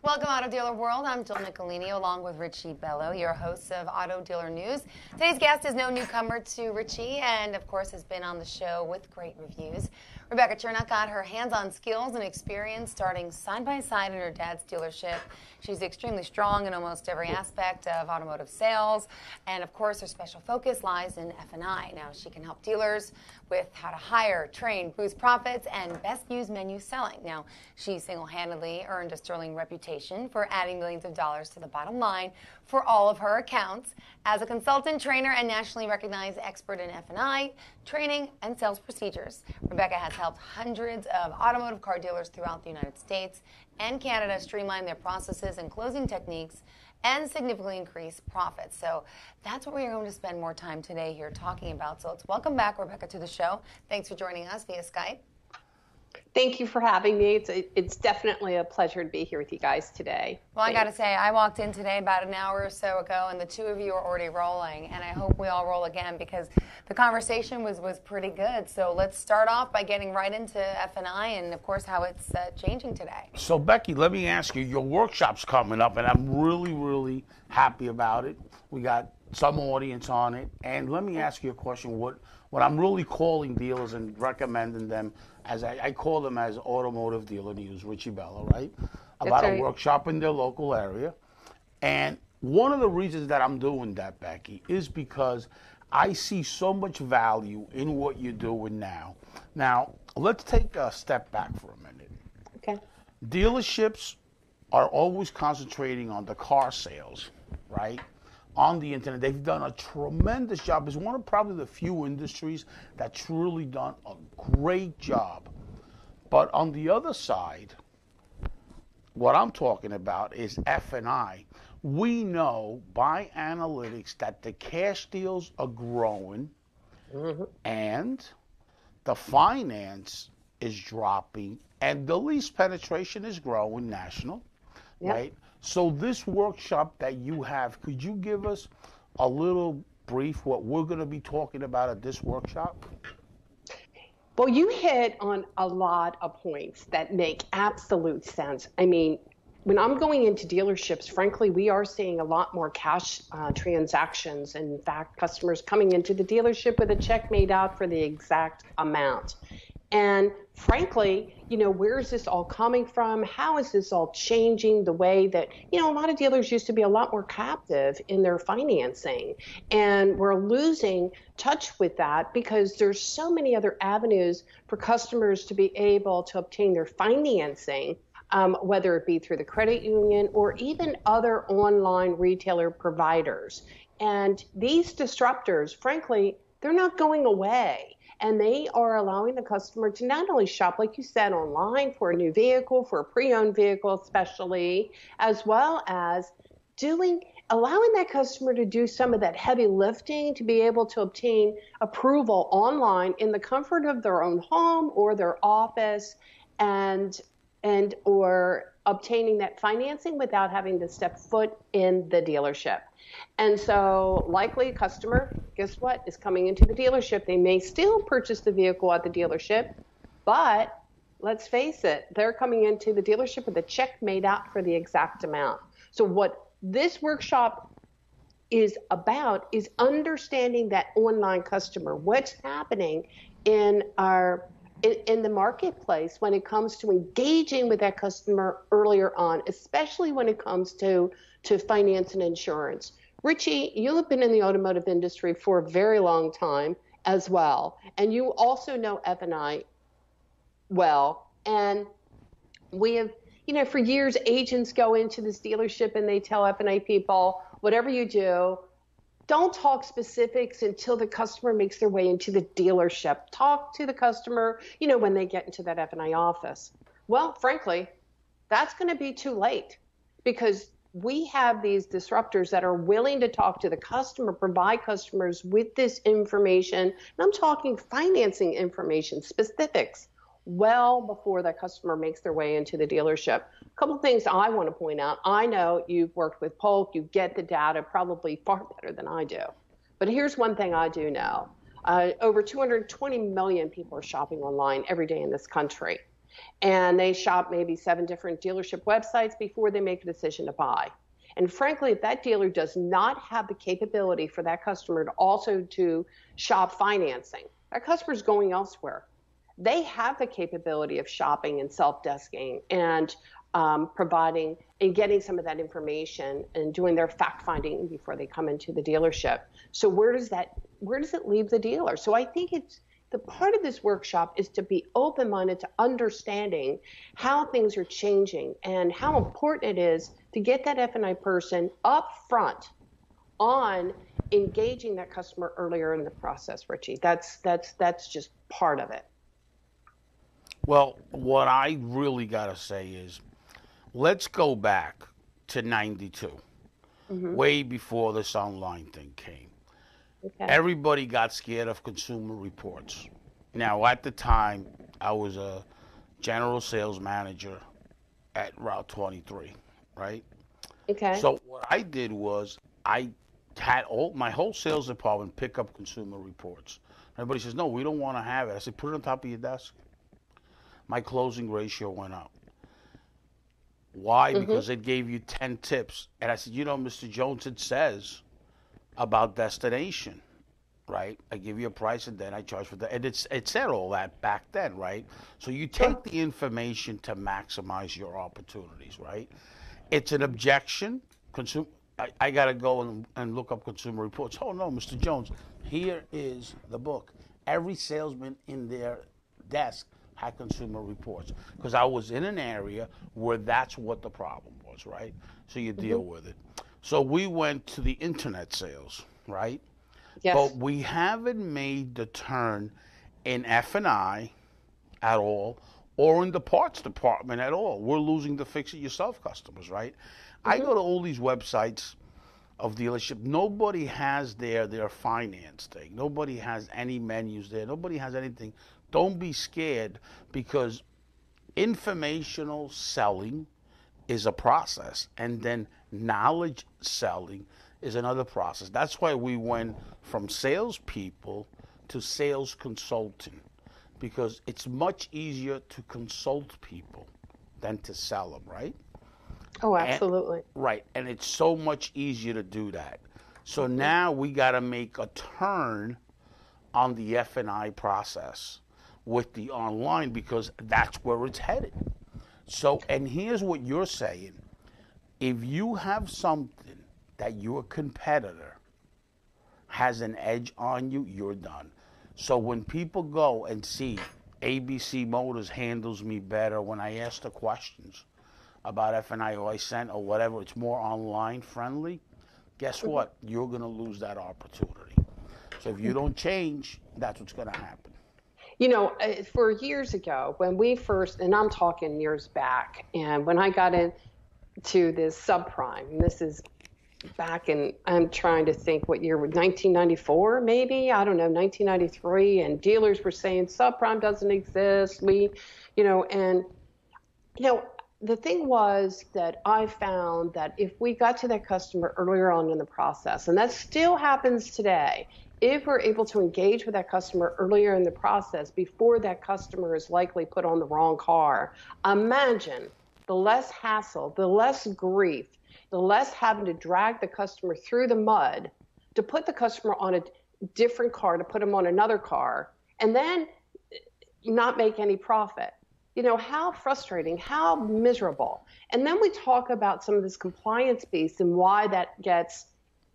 Welcome, Auto Dealer World. I'm Jill Nicolini, along with Richie Bello, your hosts of Auto Dealer News. Today's guest is no newcomer to Richie, and of course has been on the show with great reviews. Rebecca Chernek got her hands-on skills and experience starting side by side in her dad's dealership. She's extremely strong in almost every aspect of automotive sales, and of course her special focus lies in F&I. Now she can help dealers with how to hire, train, boost profits, and best use menu selling. Now she single-handedly earned a sterling reputation for adding millions of dollars to the bottom line for all of her accounts as a consultant, trainer, and nationally recognized expert in F&I, training, and sales procedures. Rebecca has helped hundreds of automotive car dealers throughout the United States and Canada streamline their processes and closing techniques and significantly increase profits. So that's what we are going to spend more time today here talking about. So let's welcome back Rebecca to the show. Thanks for joining us via Skype. Thank you for having me. It's definitely a pleasure to be here with you guys today. Well, I got to say, I walked in today about an hour or so ago, and the two of you are already rolling, and I hope we all roll again because the conversation was pretty good. So let's start off by getting right into F&I and, of course, how it's changing today. So, Becky, let me ask you, your workshop's coming up, and I'm really, really happy about it. We got some audience on it, and let me ask you a question. What I'm really calling dealers and recommending them, as I call them as automotive dealer news, Richie Bello, right? About a workshop in their local area. And one of the reasons that I'm doing that, Becky, is because I see so much value in what you're doing now. Now, let's take a step back for a minute. Okay. Dealerships are always concentrating on the car sales, right? On the internet. They've done a tremendous job. It's one of probably the few industries that's really done a great job. But on the other side, what I'm talking about is F&I. We know by analytics that the cash deals are growing and the finance is dropping and the lease penetration is growing national, right? So this workshop that you have, could you give us a little brief what we're going to be talking about at this workshop? Well, you hit on a lot of points that make absolute sense. I mean, when I'm going into dealerships, frankly, we are seeing a lot more cash transactions. In fact, customers coming into the dealership with a check made out for the exact amount. And frankly, where is this all coming from? How is this all changing the way that, a lot of dealers used to be a lot more captive in their financing. And we're losing touch with that because there's so many other avenues for customers to be able to obtain their financing, whether it be through the credit union or even other online retailer providers. And these disruptors, frankly, they're not going away. And they are allowing the customer to not only shop, like you said, online for a new vehicle, for a pre-owned vehicle especially, as well as allowing that customer to do some of that heavy lifting to be able to obtain approval online in the comfort of their own home or their office or obtaining that financing without having to step foot in the dealership. And so likely a customer, guess what, is coming into the dealership. They may still purchase the vehicle at the dealership, but let's face it, they're coming into the dealership with a check made out for the exact amount. So what this workshop is about is understanding that online customer, what's happening in the marketplace when it comes to engaging with that customer earlier on, especially when it comes to finance and insurance. Richie, you have been in the automotive industry for a very long time as well, and you also know F&I well. And we have, for years, agents go into this dealership and they tell F&I people, whatever you do, don't talk specifics until the customer makes their way into the dealership. Talk to the customer, when they get into that F&I office. Well, frankly, that's going to be too late because we have these disruptors that are willing to talk to the customer, provide customers with this information. And I'm talking financing information, specifics, well before that customer makes their way into the dealership. A couple things I want to point out. I know you've worked with Polk. You get the data probably far better than I do. But here's one thing I do know. Over 220 million people are shopping online every day in this country. And they shop maybe 7 different dealership websites before they make a decision to buy. And frankly, if that dealer does not have the capability for that customer to also to shop financing, that customer is going elsewhere. They have the capability of shopping and self-desking and providing and getting some of that information and doing their fact-finding before they come into the dealership. So where does it leave the dealer? So I think it's the part of this workshop is to be open-minded to understanding how things are changing and how important it is to get that F&I person up front on engaging that customer earlier in the process, Richie. That's just part of it. Well, what I really got to say is, let's go back to 92, way before this online thing came. Okay. Everybody got scared of Consumer Reports. Now, at the time, I was a general sales manager at Route 23, right? Okay. So what I did was I had my whole sales department pick up Consumer Reports. Everybody says, no, we don't want to have it. I said, put it on top of your desk. My closing ratio went up. Why? Because it gave you 10 tips. And I said, Mr. Jones, it says about destination, right? I give you a price and then I charge for that. And it said all that back then, right? So you take the information to maximize your opportunities, right? It's an objection. I got to go and look up Consumer Reports. Oh, no, Mr. Jones, here is the book. Every salesman in their desk had Consumer Reports because I was in an area where that's what the problem was, right? So you deal with it. So we went to the internet sales, right? Yes. But we haven't made the turn in F&I at all or in the parts department at all. We're losing the fix-it-yourself customers, right? I go to all these websites of dealership. Nobody has their finance thing. Nobody has any menus there. Nobody has anything. Don't be scared because informational selling is a process, and then knowledge selling is another process. That's why we went from salespeople to sales consulting, because it's much easier to consult people than to sell them, right? Oh, absolutely. Right, and it's so much easier to do that. So now we got to make a turn on the F&I process with the online because that's where it's headed. So, and here's what you're saying. If you have something that your competitor has an edge on you, you're done. So when people go and see ABC Motors handles me better when I ask the questions about F&I or I sent or whatever, it's more online friendly, guess what? You're going to lose that opportunity. So if you don't change, that's what's going to happen. For years ago, when we first, and I'm talking years back, and when I got into this subprime, and this is back in, I'm trying to think what year, 1994 maybe, I don't know, 1993, and dealers were saying subprime doesn't exist. The thing was that I found that if we got to that customer earlier on in the process, and that still happens today, if we're able to engage with that customer earlier in the process before that customer is likely put on the wrong car, imagine the less hassle, the less grief, the less having to drag the customer through the mud to put the customer on a different car, to put them on another car, and then not make any profit. How frustrating, how miserable. And then we talk about some of this compliance piece and why that gets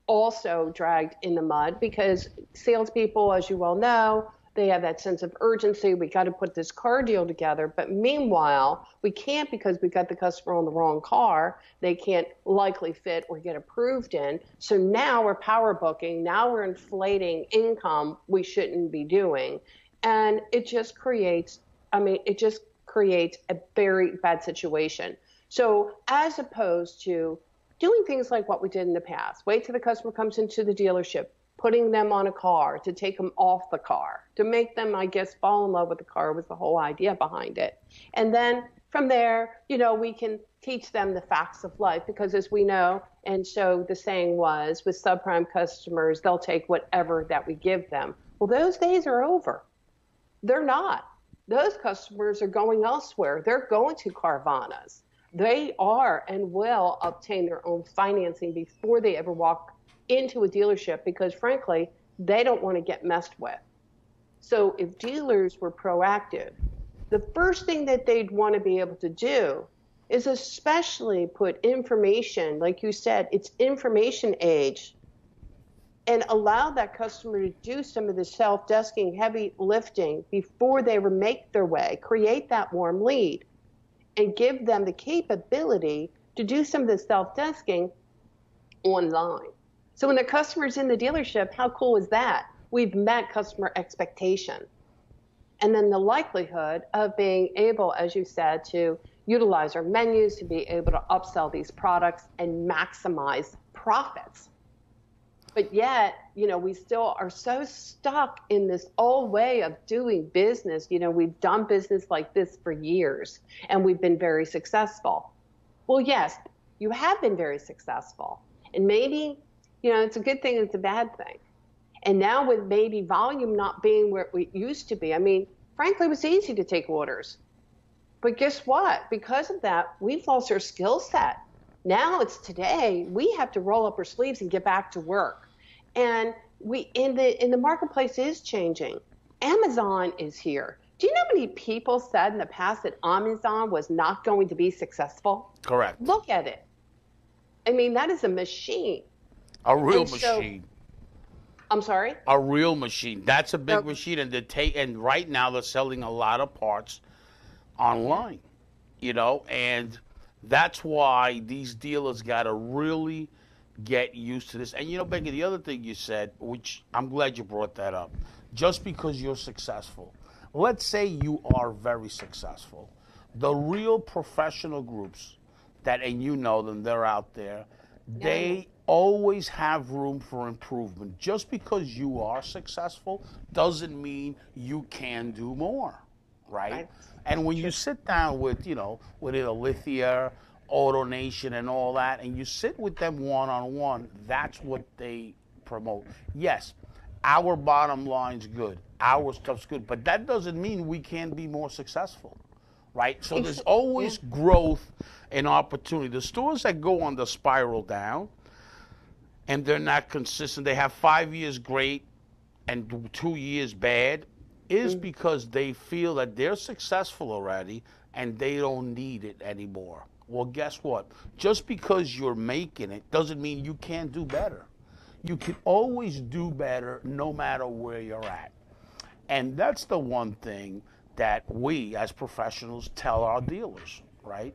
also dragged in the mud, because salespeople, as you well know, they have that sense of urgency. We got to put this car deal together. But meanwhile, we can't because we got the customer on the wrong car. They can't likely fit or get approved in. So now we're power booking. Now we're inflating income we shouldn't be doing. And it just creates a very bad situation. So as opposed to doing things like what we did in the past, wait till the customer comes into the dealership, putting them on a car, to take them off the car, to make them, I guess, fall in love with the car was the whole idea behind it. And then from there, we can teach them the facts of life because as we know, and so the saying was, with subprime customers, they'll take whatever that we give them. Well, those days are over. They're not. those customers are going elsewhere. They're going to Carvana's. They are and will obtain their own financing before they ever walk into a dealership because, frankly, they don't want to get messed with. So if dealers were proactive, the first thing that they'd want to be able to do is especially put information, like you said, it's information age, and allow that customer to do some of the self-desking, heavy lifting before they make their way, create that warm lead, and give them the capability to do some of the self-desking online. So when the customer's in the dealership, how cool is that? We've met customer expectation. And then the likelihood of being able, as you said, to utilize our menus, to be able to upsell these products and maximize profits. But yet, we still are so stuck in this old way of doing business. We've done business like this for years, and we've been very successful. Well, yes, you have been very successful. And maybe, it's a good thing, it's a bad thing. And now with maybe volume not being where it used to be, frankly, it was easy to take orders. But guess what? Because of that, we've lost our skill set. Now it's today, we have to roll up our sleeves and get back to work. And in the marketplace is changing. Amazon is here. Do you know how many people said in the past that Amazon was not going to be successful? Correct. Look at it. That is a machine. A real machine. I'm sorry? A real machine. That's a big machine, and right now they're selling a lot of parts online, and that's why these dealers got to really get used to this. And Becky, the other thing you said, which I'm glad you brought that up, just because you're successful. Let's say you are very successful. The real professional groups and you know them, they're out there, they always have room for improvement. Just because you are successful doesn't mean you can do more, right? And when you sit down with, with Alithia, AutoNation and all that, and you sit with them one-on-one, that's what they promote. Yes, our bottom line's good, our stuff's good, but that doesn't mean we can't be more successful, right? So there's always growth and opportunity. The stores that go on the spiral down, and they're not consistent, they have 5 years great and 2 years bad, is because they feel that they're successful already and they don't need it anymore. Well, guess what? Just because you're making it doesn't mean you can't do better. You can always do better no matter where you're at. And that's the one thing that we as professionals tell our dealers, right?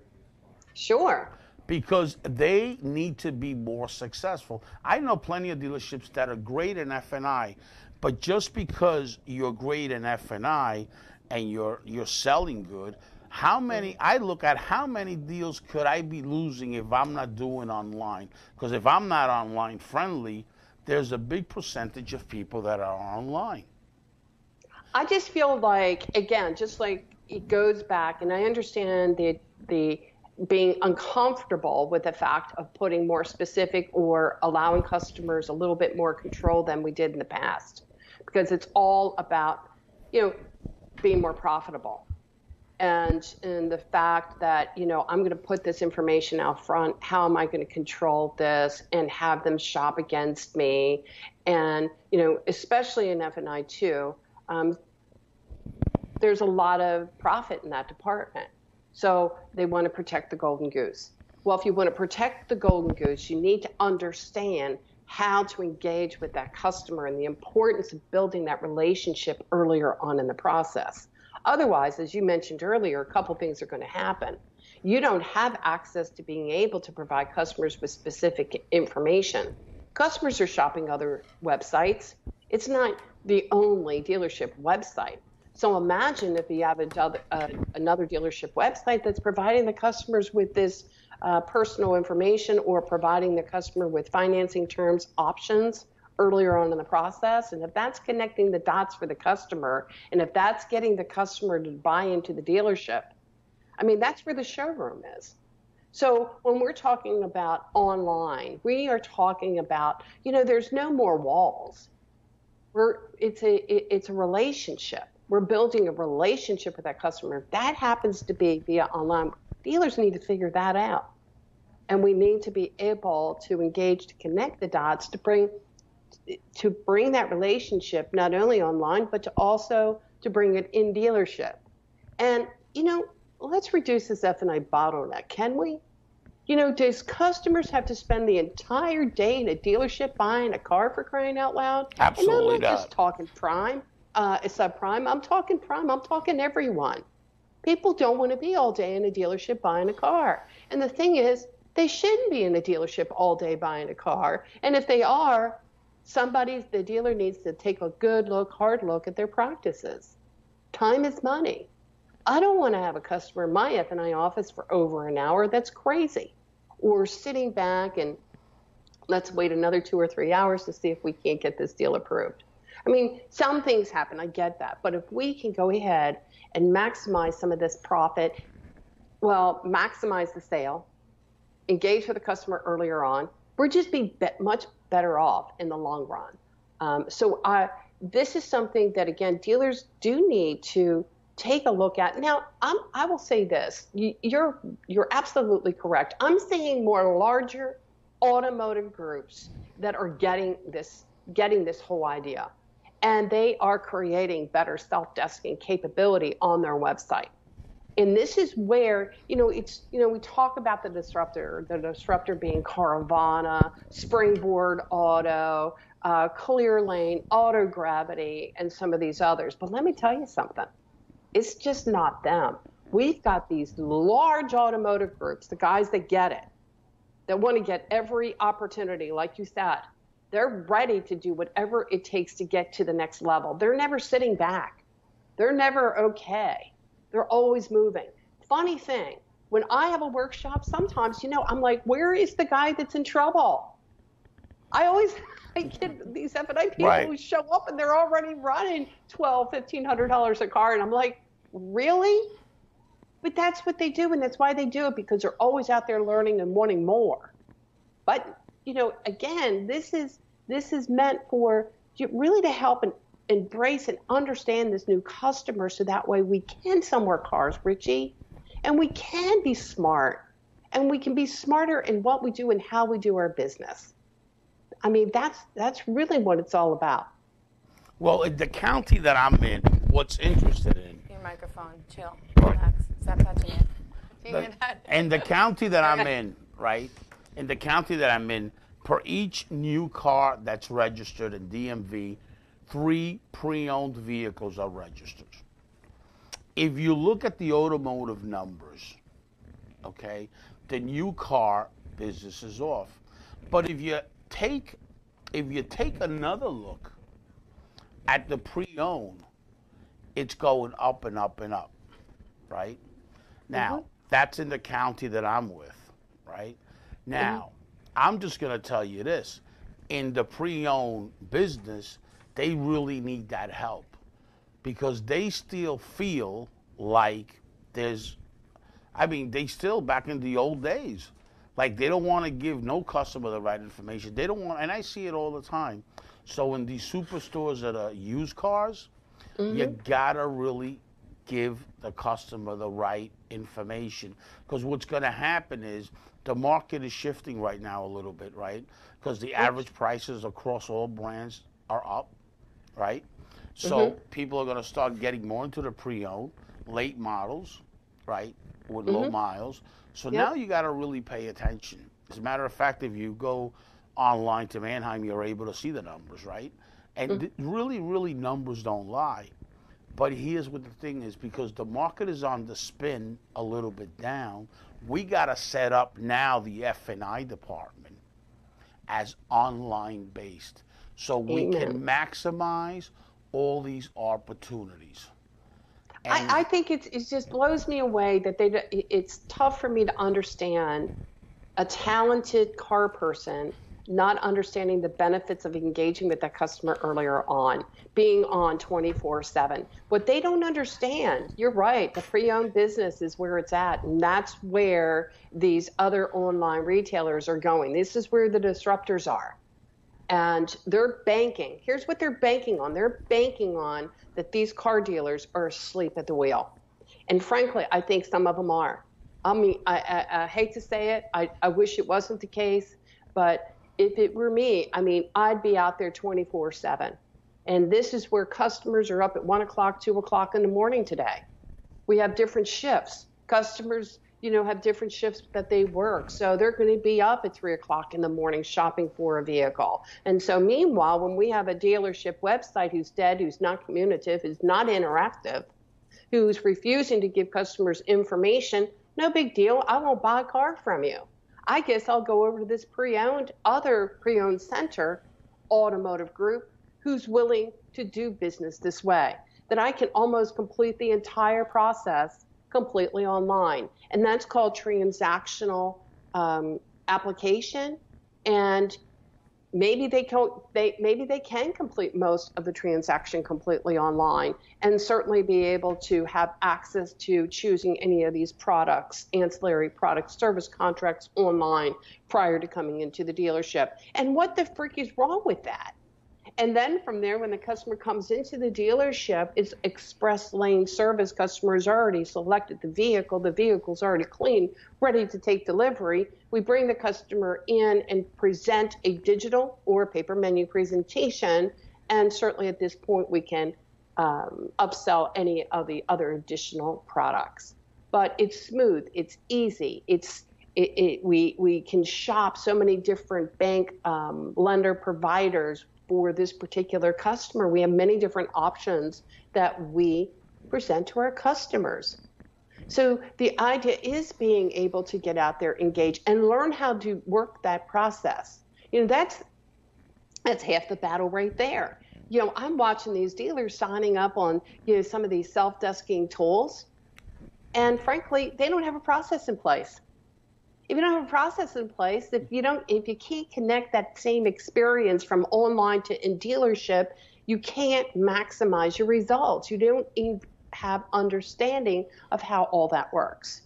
Sure. Because they need to be more successful. I know plenty of dealerships that are great in F&I, but just because you're great in F&I and you're selling good, I look at how many deals could I be losing if I'm not doing online? Because if I'm not online friendly, there's a big percentage of people that are online. I just feel like, again, just like it goes back, and I understand the being uncomfortable with the fact of putting more specific or allowing customers a little bit more control than we did in the past, because it's all about, being more profitable. And the fact that, I'm going to put this information out front, how am I going to control this and have them shop against me? And, especially in F&I too, there's a lot of profit in that department. So they want to protect the golden goose. Well, if you want to protect the golden goose, you need to understand how to engage with that customer and the importance of building that relationship earlier on in the process. Otherwise, as you mentioned earlier, a couple things are going to happen. You don't have access to being able to provide customers with specific information. Customers are shopping other websites. It's not the only dealership website. So imagine if you have another dealership website that's providing the customers with this personal information or providing the customer with financing terms, options earlier on in the process. And if that's connecting the dots for the customer, and if that's getting the customer to buy into the dealership, that's where the showroom is. So when we're talking about online, we are talking about, there's no more walls. It's a relationship. We're building a relationship with that customer. If that happens to be via online, dealers need to figure that out. And we need to be able to engage, to connect the dots, to bring that relationship not only online, but to also to bring it in dealership. And, let's reduce this F&I bottleneck, can we? Does customers have to spend the entire day in a dealership buying a car, for crying out loud? Absolutely And I'm not just talking prime, subprime. I'm talking prime. I'm talking everyone. People don't want to be all day in a dealership buying a car. And the thing is, they shouldn't be in a dealership all day buying a car. And if they are, the dealer needs to take a hard look at their practices. Time is money. I don't want to have a customer in my F&I office for over an hour. That's crazy. Or sitting back and let's wait another 2 or 3 hours to see if we can't get this deal approved. I mean, some things happen. I get that. But if we can go ahead and maximize some of this profit, maximize the sale, engage with the customer earlier on, we're just be much better off in the long run. This is something that, again, dealers do need to take a look at. Now, I will say this. You're absolutely correct. I'm seeing more larger automotive groups that are getting this whole idea. And they are creating better self-desking capability on their website. And this is where, we talk about the disruptor being Carvana, Springboard Auto, Clear Lane, Auto Gravity, and some of these others. But let me tell you something. It's just not them. We've got these large automotive groups, the guys that get it, that want to get every opportunity, like you said. They're ready to do whatever it takes to get to the next level. They're never sitting back. They're never okay. They're always moving. Funny thing, when I have a workshop, sometimes, I'm like, where is the guy that's in trouble? I get these F&I people who show up and they're already running $1,200, $1,500 a car. And I'm like, really? But that's what they do. And that's why they do it, because they're always out there learning and wanting more. But, again, this is meant for really to help and embrace and understand this new customer, so that way we can sell more cars, Richie, and we can be smart, and we can be smarter in what we do and how we do our business. I mean, that's really what it's all about. Well, in the county that I'm in, what's interested in... Your microphone, chill, relax, stop touching it. Do you hear that? In the county that I'm in, right? In the county that I'm in, per each new car that's registered in DMV, 3 pre-owned vehicles are registered. If you look at the automotive numbers, okay, the new car business is off. But if you take another look at the pre-owned, it's going up and up and up, right? Now, that's in the county that I'm with, right? Now, I'm just going to tell you this. In the pre-owned business, they really need that help, because they still feel like they still back in the old days. Like, they don't want to give no customer the right information. They don't want, and I see it all the time. So in these superstores that are used cars, you gotta really give the customer the right information, because what's going to happen is the market is shifting right now a little bit, right? Because the average prices across all brands are up, right? So people are going to start getting more into the pre-owned, late models, right, with low miles. So now you got to really pay attention. As a matter of fact, if you go online to Manheim, you're able to see the numbers, right? And really, numbers don't lie. But here's what the thing is, because the market is on the spin a little bit down, we got to set up now the F&I department as online based, so we can maximize all these opportunities. I think it just blows me away that it's tough for me to understand a talented car person not understanding the benefits of engaging with that customer earlier on, being on 24/7. What they don't understand, you're right, the pre-owned business is where it's at, and that's where these other online retailers are going. This is where the disruptors are. And they're banking. Here's what they're banking on. They're banking on that these car dealers are asleep at the wheel. And frankly, I think some of them are. I mean, I hate to say it. I wish it wasn't the case. But if it were me, I mean, I'd be out there 24/7. And this is where customers are up at 1 o'clock, 2 o'clock in the morning today. We have different shifts. Customers, have different shifts that they work. So they're going to be up at 3 o'clock in the morning shopping for a vehicle. And so meanwhile, when we have a dealership website who's dead, who's not communicative, who's not interactive, who's refusing to give customers information, no big deal. I won't buy a car from you. I guess I'll go over to this other pre-owned center automotive group who's willing to do business this way, that I can almost complete the entire process completely online. And that's called transactional application. And maybe they can complete most of the transaction completely online, and certainly be able to have access to choosing any of these products, ancillary product service contracts online prior to coming into the dealership. And what the freak is wrong with that? And then from there, when the customer comes into the dealership, it's express lane service. Customers already selected the vehicle. The vehicle's already clean, ready to take delivery. We bring the customer in and present a digital or paper menu presentation. And certainly at this point, we can upsell any of the other additional products. But it's smooth. It's easy. We can shop so many different bank lender providers for this particular customer. We have many different options that we present to our customers. So the idea is being able to get out there, engage, and learn how to work that process. That's half the battle right there. I'm watching these dealers signing up on some of these self-desking tools, and frankly, they don't have a process in place. If you don't have a process in place, if you can't connect that same experience from online to in dealership, you can't maximize your results. You don't even have understanding of how all that works.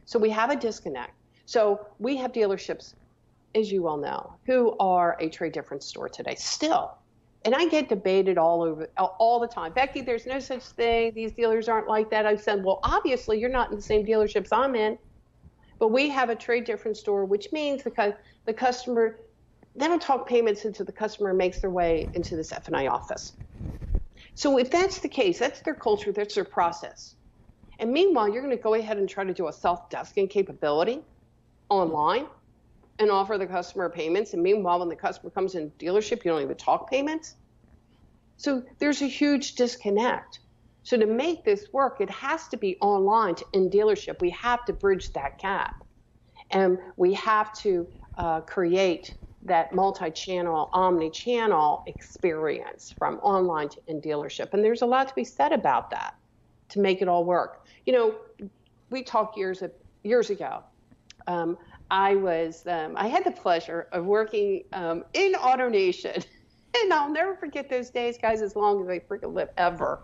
So we have a disconnect. So we have dealerships, as you all know, who are a trade difference store today still. And I get debated all the time. Becky, there's no such thing. These dealers aren't like that. I said, well, obviously you're not in the same dealerships I'm in. But we have a trade difference store, which means the customer, they don't talk payments until the customer makes their way into this F&I office. So if that's the case, that's their culture, that's their process. And meanwhile, you're going to go ahead and try to do a self-desking capability online and offer the customer payments. And meanwhile, when the customer comes in dealership, you don't even talk payments. So there's a huge disconnect. So to make this work, it has to be online to in dealership. We have to bridge that gap. And we have to create that multi-channel, omni-channel experience from online to in dealership. And there's a lot to be said about that to make it all work. We talked years ago. I had the pleasure of working in AutoNation. And I'll never forget those days, guys, as long as I freaking live, ever.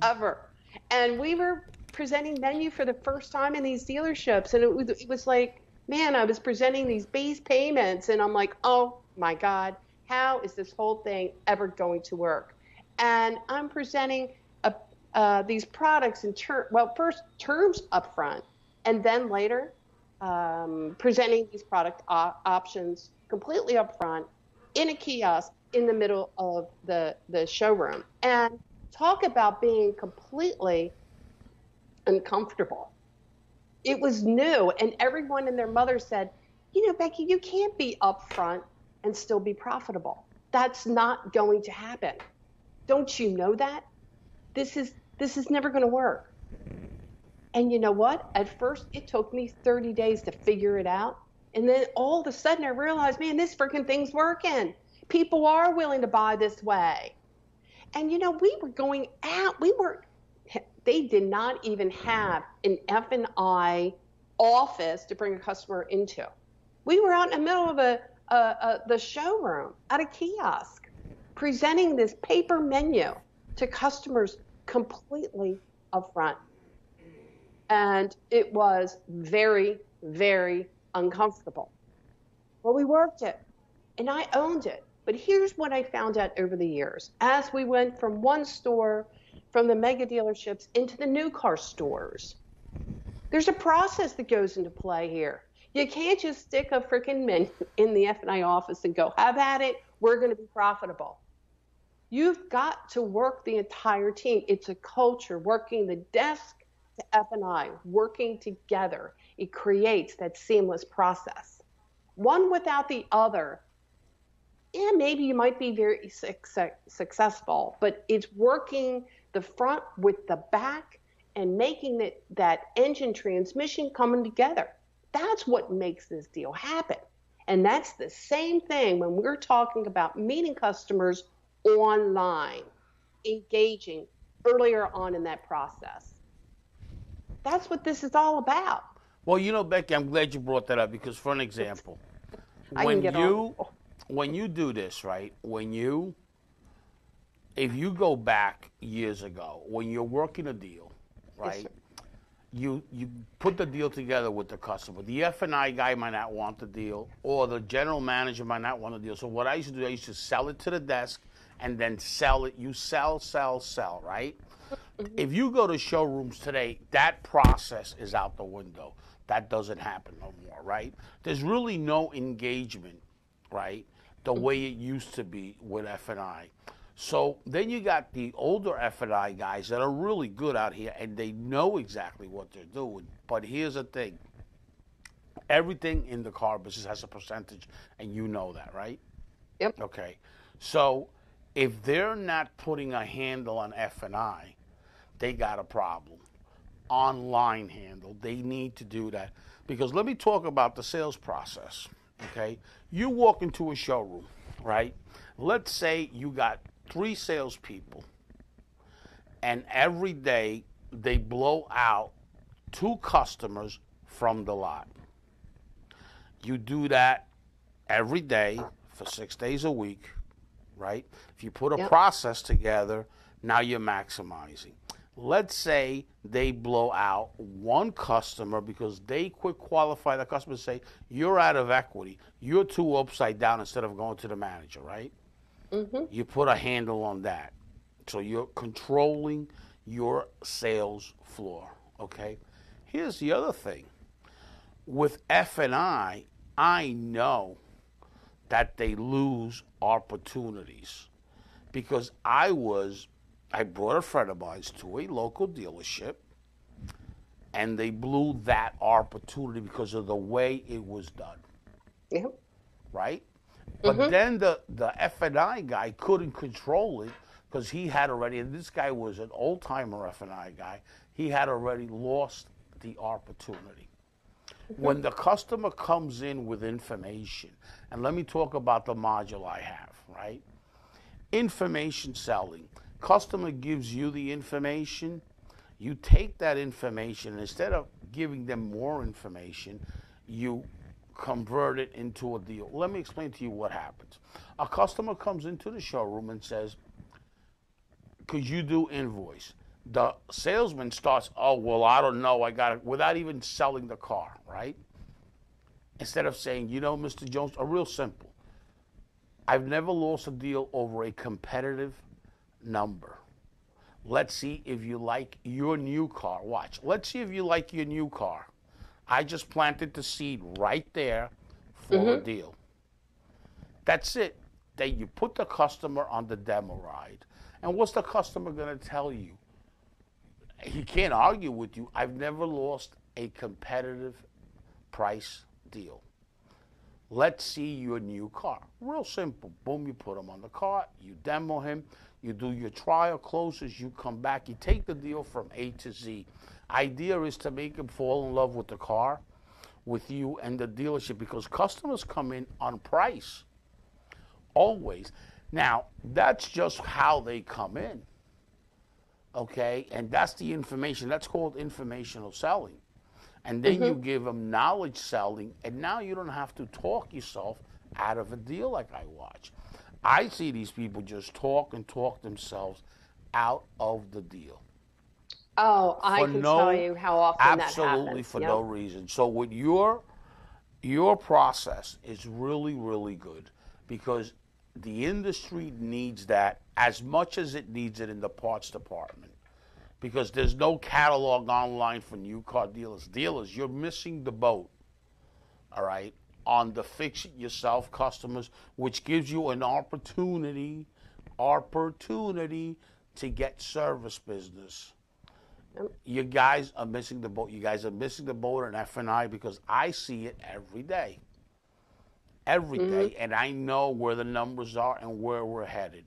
ever. And we were presenting menu for the first time in these dealerships. And it was like, man, I was presenting these base payments. And I'm like, oh, my God, how is this whole thing ever going to work? And I'm presenting these products in first terms up front, and then later presenting these product options completely up front in a kiosk in the middle of the showroom. And talk about being completely uncomfortable. It was new, and everyone and their mother said, Becky, you can't be up front and still be profitable. That's not going to happen. Don't you know that? This is never going to work. And you know what? At first, it took me 30 days to figure it out. And then all of a sudden I realized, man, this freaking thing's working. People are willing to buy this way. And we were going out. They did not even have an F&I office to bring a customer into. We were out in the middle of the showroom at a kiosk, presenting this paper menu to customers completely upfront. And it was very, very uncomfortable. Well, we worked it. and I owned it. But here's what I found out over the years. As we went from one store, from the mega dealerships into the new car stores, there's a process that goes into play here. You can't just stick a freaking menu in the F&I office and go, have at it, we're going to be profitable. You've got to work the entire team. It's a culture, working the desk to F&I, working together. It creates that seamless process. One without the other, yeah, maybe you might be very successful, but it's working the front with the back and making that engine transmission coming together. That's what makes this deal happen. And that's the same thing when we're talking about meeting customers online, engaging earlier on in that process. That's what this is all about. Well, you know, Becky, I'm glad you brought that up because, for an example, when you do this, right, if you go back years ago, when you're working a deal, right, Yes, you put the deal together with the customer. The F&I guy might not want the deal, or the general manager might not want the deal. So what I used to do, I used to sell it to the desk and then sell it. You sell, right? If you go to showrooms today, that process is out the window. That doesn't happen no more, right? There's really no engagement, right, the way it used to be with F&I. So then you got the older F&I guys that are really good out here, and they know exactly what they're doing. But here's the thing. Everything in the car business has a percentage, and you know that, right? Yep. Okay. So if they're not putting a handle on F&I, they got a problem. Online handle, they need to do that. Because let me talk about the sales process, okay? You walk into a showroom, right? Let's say you got 3 salespeople, and every day they blow out 2 customers from the lot. You do that every day for 6 days a week, right? If you put a process together, now you're maximizing. Let's say they blow out 1 customer because they quick qualify the customer and say, you're out of equity. You're 2 upside down instead of going to the manager, right? Mm-hmm. You put a handle on that. So you're controlling your sales floor, okay? Here's the other thing. With F&I know that they lose opportunities because I brought a friend of mine to a local dealership, and they blew that opportunity because of the way it was done. Yep. Right? But then the F&I guy couldn't control it because he had already, and this guy was an old-timer F&I guy, he had already lost the opportunity. When the customer comes in with information, and let me talk about the module I have, right? Information selling. Customer gives you the information, you take that information, and instead of giving them more information, you convert it into a deal. Let me explain to you what happens. A customer comes into the showroom and says, could you do invoice? The salesman starts, oh, well, I don't know, I got it, without even selling the car, right? Instead of saying, you know, Mr. Jones, real simple. I've never lost a deal over a competitive number. Let's see if you like your new car. Watch. Let's see if you like your new car. I just planted the seed right there for a deal. That's it. Then you put the customer on the demo ride. And what's the customer going to tell you? He can't argue with you. I've never lost a competitive price deal. Let's see your new car. Real simple. Boom, you put him on the car, you demo him, you do your trial closes, you come back, you take the deal from A to Z. Idea is to make him fall in love with the car, with you and the dealership, because customers come in on price, always. Now, that's just how they come in, okay? And that's the information. That's called informational selling. And then you give them knowledge selling, and now you don't have to talk yourself out of a deal like I watch. I see these people just talk and talk themselves out of the deal. Oh, I can tell you how often that happens. Absolutely for no reason. So with your process is really, really good. because the industry needs that as much as it needs it in the parts department. Because there's no catalog online for new car dealers. Dealers, you're missing the boat, all right, on the fix-it-yourself customers, which gives you an opportunity to get service business. You guys are missing the boat. You guys are missing the boat in F&I because I see it every day. Every day, and I know where the numbers are and where we're headed.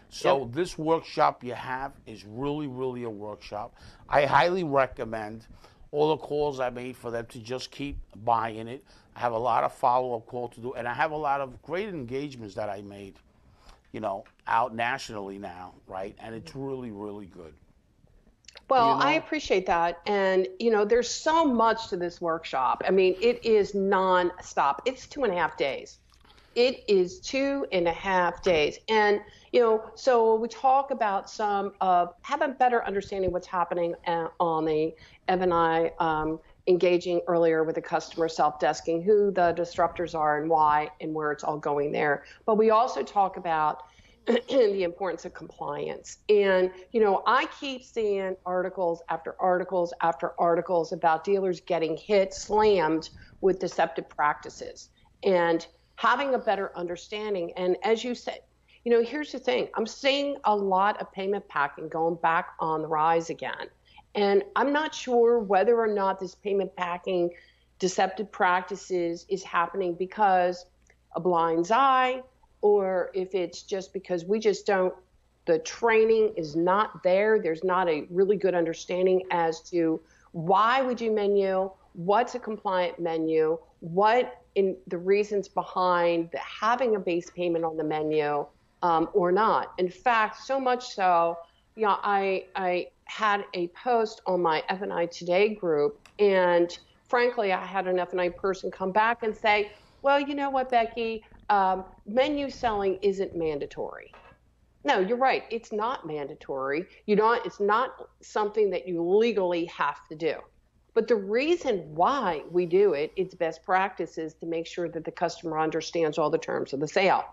So this workshop you have is really, really a workshop. I highly recommend all the calls I made for them to just keep buying it. I have a lot of follow-up calls to do, and I have a lot of great engagements that I made, you know, out nationally now, right? And it's really, really good. Well, You know? I appreciate that. And, you know, there's so much to this workshop. I mean, it is nonstop. It's 2.5 days. It is 2.5 days. And, you know, so we talk about some of having better understanding what's happening on the F&I, engaging earlier with the customer self-desking, who the disruptors are and why and where it's all going there. But we also talk about the importance of compliance. And, you know, I keep seeing articles after articles after articles about dealers getting slammed with deceptive practices and having a better understanding. And as you said, you know, here's the thing. I'm seeing a lot of payment packing going back on the rise again. And I'm not sure whether or not this payment packing deceptive practices is happening because a blind's eye, or if it's just because we just don't, the training is not there. There's not a really good understanding as to why we do menu, what's a compliant menu, what in the reasons behind having a base payment on the menu or not. In fact, so much so, you know, I had a post on my F&I Today group, and frankly, I had an F&I person come back and say, well, you know what, Becky, menu selling isn't mandatory. No, you're right. It's not mandatory. It's not something that you legally have to do. But the reason why we do it, it's best practices to make sure that the customer understands all the terms of the sale.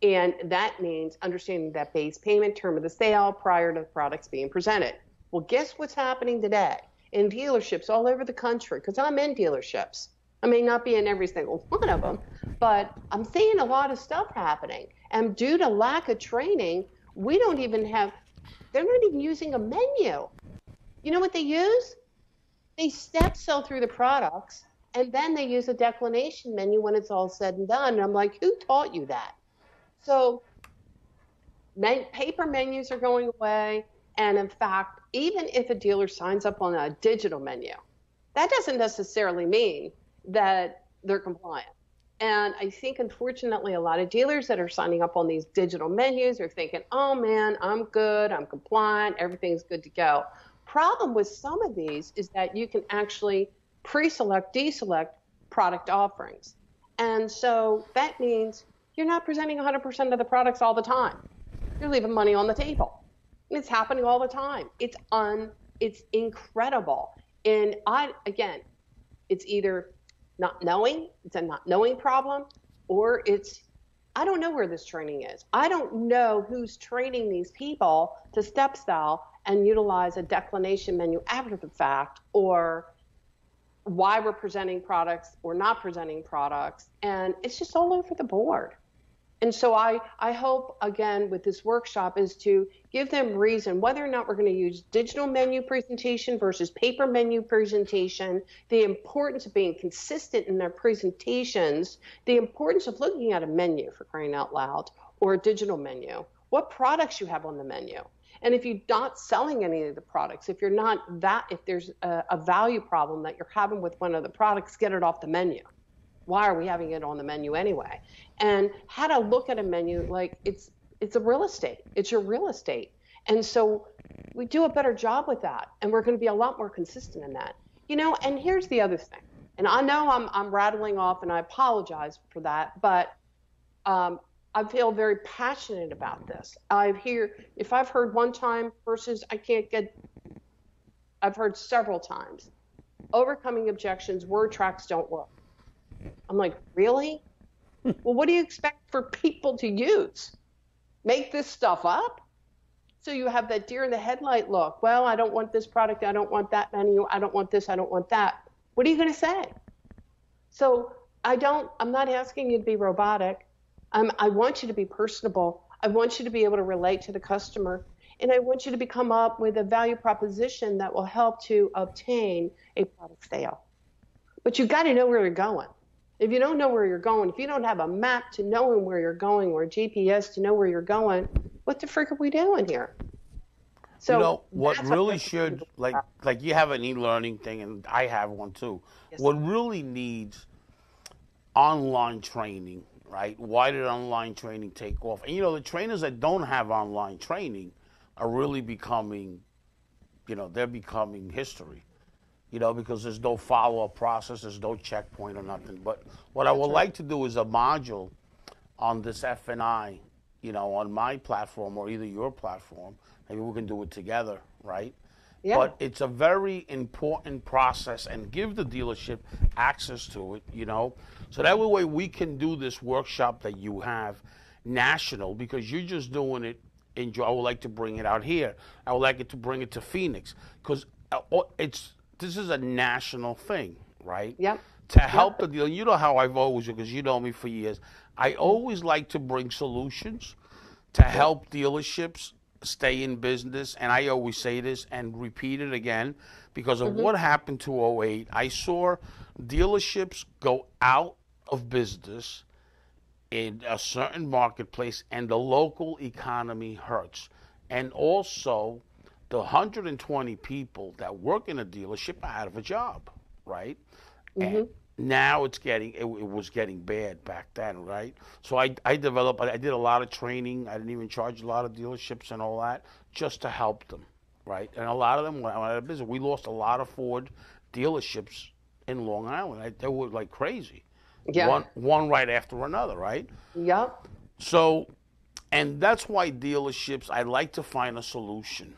And that means understanding that base payment term of the sale prior to the products being presented. Well, guess what's happening today in dealerships all over the country? Because I'm in dealerships. I may not be in every single one of them, but I'm seeing a lot of stuff happening. And due to lack of training, they're not even using a menu. You know what they use? They step sell through the products, and then they use a declination menu when it's all said and done. And I'm like, who taught you that? So paper menus are going away. And in fact, even if a dealer signs up on a digital menu, that doesn't necessarily mean that they're compliant. And I think, unfortunately, a lot of dealers that are signing up on these digital menus are thinking, oh, man, I'm good, I'm compliant, everything's good to go. Problem with some of these is that you can actually pre-select, deselect product offerings. And so that means you're not presenting 100% of the products all the time. You're leaving money on the table. And it's happening all the time. It's incredible. And it's either not knowing, it's a not knowing problem, or I don't know where this training is. I don't know who's training these people to step sell and utilize a declination menu after the fact, or why we're presenting products or not presenting products. And it's just all over the board. And so I hope, again, with this workshop is to give them reason whether or not we're going to use digital menu presentation versus paper menu presentation, the importance of being consistent in their presentations, the importance of looking at a menu, for crying out loud, or a digital menu, what products you have on the menu. And if you're not selling any of the products, if there's a value problem that you're having with one of the products, get it off the menu. Why are we having it on the menu anyway? And how to look at a menu like it's a real estate. It's your real estate. And so we do a better job with that. And we're going to be a lot more consistent in that. You know, and here's the other thing. And I know I'm rattling off, and I apologize for that, but I feel very passionate about this. If I've heard one time versus I've heard several times. Overcoming objections, word tracks don't work. I'm like, really? Well, what do you expect for people to use? Make this stuff up? So you have that deer in the headlight look. Well, I don't want this product. I don't want that menu. I don't want this. I don't want that. What are you going to say? So I'm not asking you to be robotic. I want you to be personable. I want you to be able to relate to the customer. And I want you to come up with a value proposition that will help to obtain a product sale. But you got to know where you're going. If you don't know where you're going, if you don't have a map to knowing where you're going or GPS to know where you're going, what the frick are we doing here? So what really should, like you have an e-learning thing, and I have one too. Yes. What really needs online training, right? Why did online training take off? And, the trainers that don't have online training are really becoming, they're becoming history, because there's no follow-up process, there's no checkpoint or nothing. But what I would like to do is a module on this F&I, on my platform or either your platform. Maybe we can do it together, right? Yeah. But it's a very important process, and give the dealership access to it, So that way we can do this workshop that you have national, because you're just doing it in, I would like to bring it out here. I would like it to bring it to Phoenix, because this is a national thing, right? Yeah. To help the dealer. You know how I've always, because you know me for years, I always like to bring solutions to help dealerships stay in business. And I always say this and repeat it again, because of what happened to 08. I saw dealerships go out of business in a certain marketplace, and the local economy hurts. And also, the 120 people that work in a dealership are out of a job, right? And now it was getting bad back then, right? So I did a lot of training. I didn't even charge a lot of dealerships and all that, just to help them, right? And a lot of them went out of business. We lost a lot of Ford dealerships in Long Island. They were like crazy. Yeah. One right after another, right? Yeah. So, and that's why dealerships, I like to find a solution.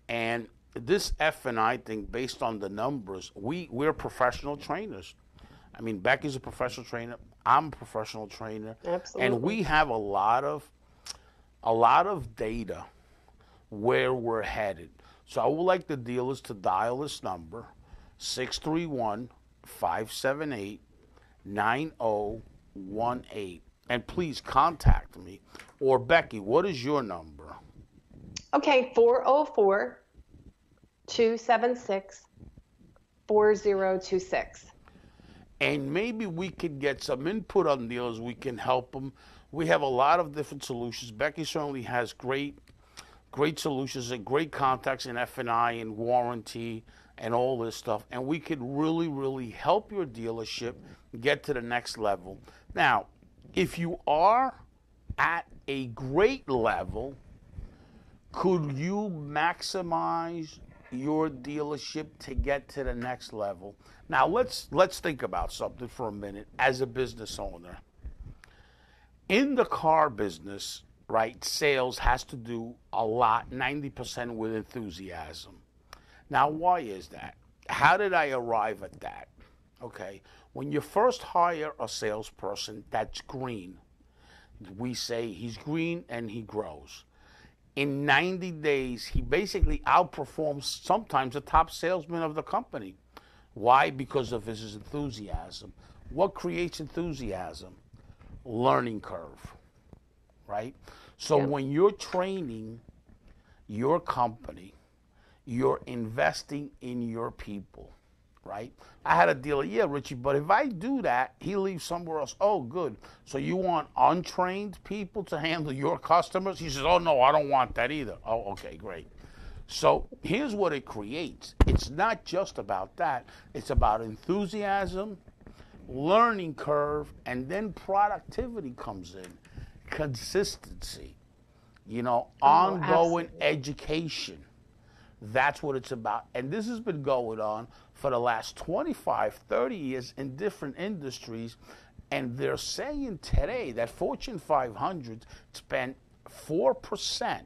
And this F&I thing, based on the numbers, we're professional trainers. I mean, Becky's a professional trainer. I'm a professional trainer. Absolutely. And we have a lot of data where we're headed. So I would like the dealers to dial this number, 631-578-9018, and please contact me. Or Becky, what is your number? Okay, 404-276-4026. And maybe we could get some input on dealers. We can help them. We have a lot of different solutions. Becky certainly has great solutions and great contacts in F&I and warranty and all this stuff. And we could really, really help your dealership get to the next level. Now, if you are at a great level, could you maximize your dealership to get to the next level? Now, let's think about something for a minute as a business owner. In the car business, right, sales has to do a lot, 90% with enthusiasm. Now, why is that? How did I arrive at that? Okay, when you first hire a salesperson that's green, we say he's green and he grows. In 90 days, he basically outperforms sometimes the top salesman of the company. Why? Because of his enthusiasm. What creates enthusiasm? Learning curve, right? So when you're training your company, you're investing in your people, right? I had a dealer, yeah, Richie, but if I do that, he leaves somewhere else. Oh, good. So you want untrained people to handle your customers? He says, oh, no, I don't want that either. Oh, okay, great. So here's what it creates. It's not just about that. It's about enthusiasm, learning curve, and then productivity comes in. Consistency, ongoing education. That's what it's about. And this has been going on for the last 25, 30 years in different industries. And they're saying today that Fortune 500 spend 4%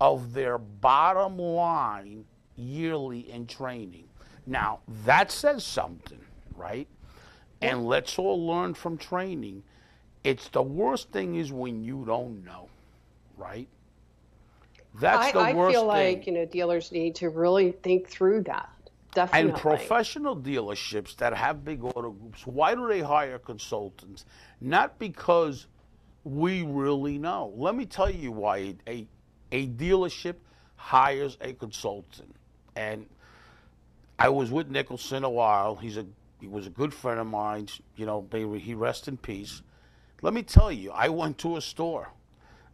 of their bottom line yearly in training. Now, that says something, right? And let's all learn from training. It's the worst thing is when you don't know, right? That's the I worst feel thing. like, dealers need to really think through that. And Definitely. professional dealerships that have big auto groups, why do they hire consultants? Not because we really know. Let me tell you why a dealership hires a consultant. And I was with Nicholson a while. He was a good friend of mine. He rest in peace. Let me tell you, I went to a store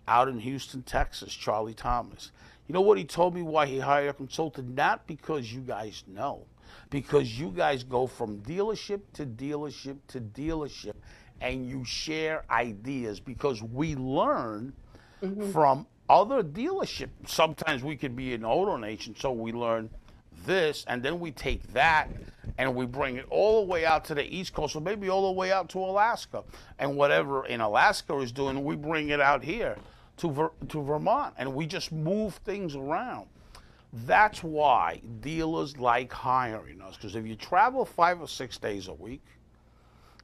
out in Houston, Texas, Charlie Thomas. You know what he told me why he hired a consultant? Not because you guys know, because you guys go from dealership to dealership to dealership and you share ideas, because we learn from other dealerships. Sometimes we could be an auto nation, so we learn this, and then we take that and we bring it all the way out to the East Coast, or maybe all the way out to Alaska. And whatever in Alaska is doing, we bring it out here to Vermont, and we just move things around. That's why dealers like hiring us, because if you travel 5 or 6 days a week,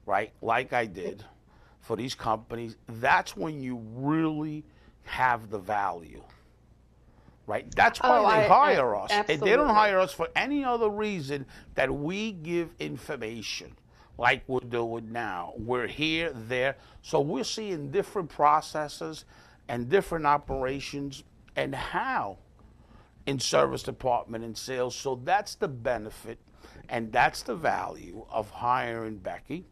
right, like I did for these companies, that's when you really have the value. Right? That's why they hire us. Absolutely. They don't hire us for any other reason that we give information like we're doing now. We're here, there. So we're seeing different processes and different operations and how in service department and sales. So that's the benefit and that's the value of hiring Becky,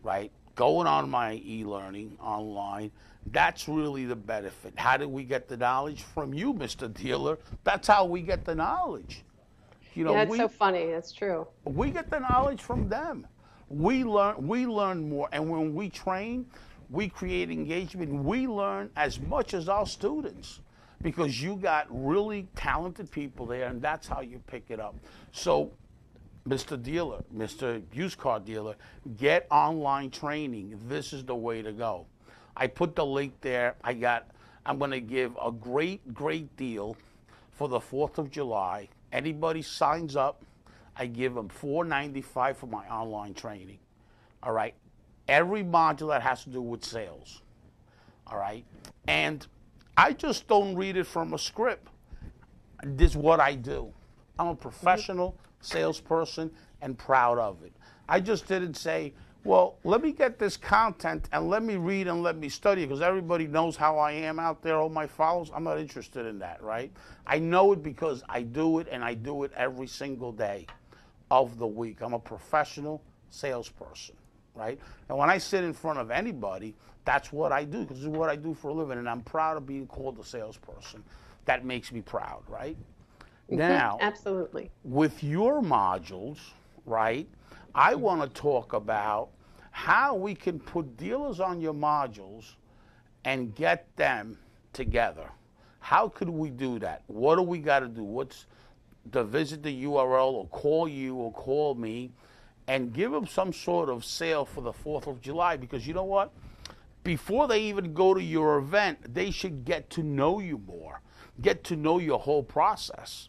right? Going on my e-learning online. That's really the benefit. How do we get the knowledge? From you, Mr. Dealer. That's how we get the knowledge. Yeah, it's so funny. That's true. We get the knowledge from them. We learn more. And when we train, we create engagement. We learn as much as our students, because you got really talented people there, and that's how you pick it up. So, Mr. Dealer, Mr. Used Car Dealer, get online training. This is the way to go. I put the link there. I'm going to give a great deal for the 4th of July. Anybody signs up, I give them $4.95 for my online training. All right. Every module that has to do with sales. All right. And I just don't read it from a script. This is what I do. I'm a professional salesperson and proud of it. I just didn't say, well, let me get this content and let me read and let me study it, because everybody knows how I am out there, all my followers. I'm not interested in that, right? I know it because I do it, and I do it every single day of the week. I'm a professional salesperson, right? And when I sit in front of anybody, that's what I do, because this is what I do for a living, and I'm proud of being called a salesperson. That makes me proud, right? Now, absolutely. With your modules, right, I want to talk about how we can put dealers on your modules and get them together. How could we do that? What do we got to do? What's to visit the URL or call you or call me and give them some sort of sale for the 4th of July? Because you know what? Before they even go to your event, they should get to know you more, get to know your whole process.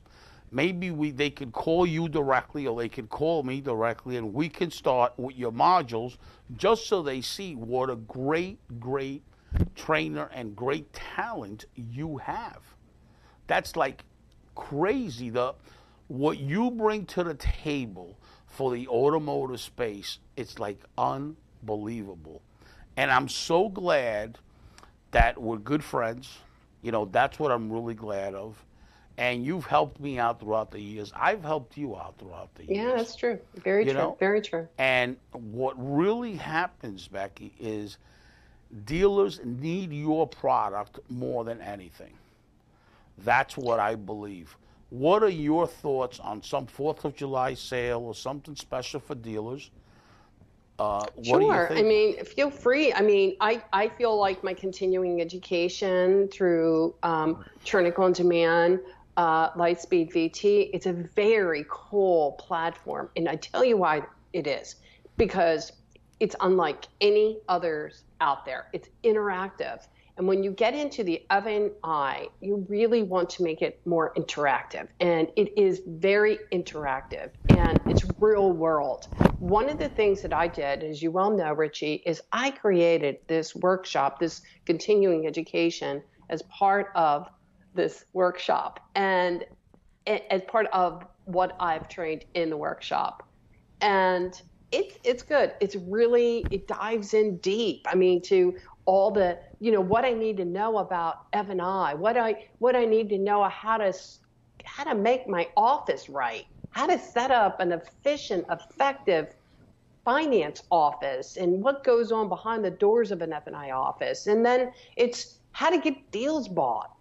Maybe they could call you directly, or they could call me directly, and we can start with your modules just so they see what a great trainer and great talent you have. That's like crazy. What you bring to the table for the automotive space, it's like unbelievable. And I'm so glad that we're good friends. That's what I'm really glad of. And you've helped me out throughout the years. I've helped you out throughout the years. Yeah, that's true. Very true. Very true. And what really happens, Becky, is dealers need your product more than anything. That's what I believe. What are your thoughts on some 4th of July sale or something special for dealers? What do you think? I mean, feel free. I mean, I feel like my continuing education through Chernek on Demand, Lightspeed VT, it's a very cool platform. And I tell you why it is. Because it's unlike any others out there. It's interactive. And when you get into the F&I, you really want to make it more interactive. And it is very interactive, and it's real world. One of the things that I did, as you well know, Richie, is I created this workshop, this continuing education, as part of this workshop and as part of what I've trained in the workshop. And it's good. It dives in deep. I mean, to all the, what I need to know about F&I, what I need to know how to make my office right, how to set up an efficient, effective finance office, and what goes on behind the doors of an F&I office. And then it's how to get deals bought,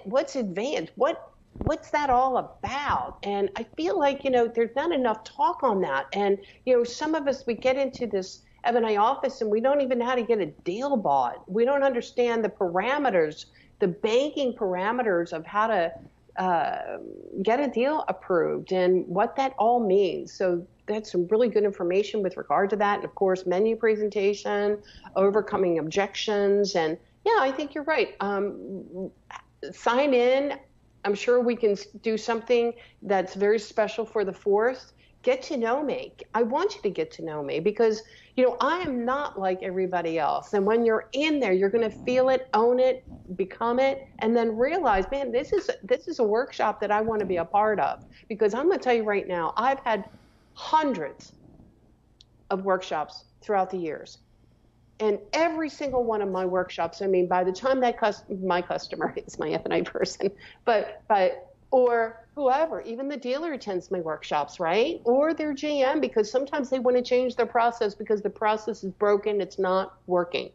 what's advanced, what's that all about? And I feel like, there's not enough talk on that. And, some of us, we get into this F&I office and we don't even know how to get a deal bought. We don't understand the parameters, the banking parameters of how to get a deal approved and what that all means. So that's some really good information with regard to that. And of course, menu presentation, overcoming objections. And yeah, I think you're right. Sign in. I'm sure we can do something that's very special for the 4th. Get to know me. I want you to get to know me because, I am not like everybody else. And when you're in there, you're going to feel it, own it, become it, and then realize, man, this is a workshop that I want to be a part of. Because I'm going to tell you right now, I've had hundreds of workshops throughout the years. And every single one of my workshops, I mean, by the time my customer is my F&I person, or whoever, even the dealer attends my workshops, right? Or their GM, because sometimes they want to change their process because the process is broken, it's not working.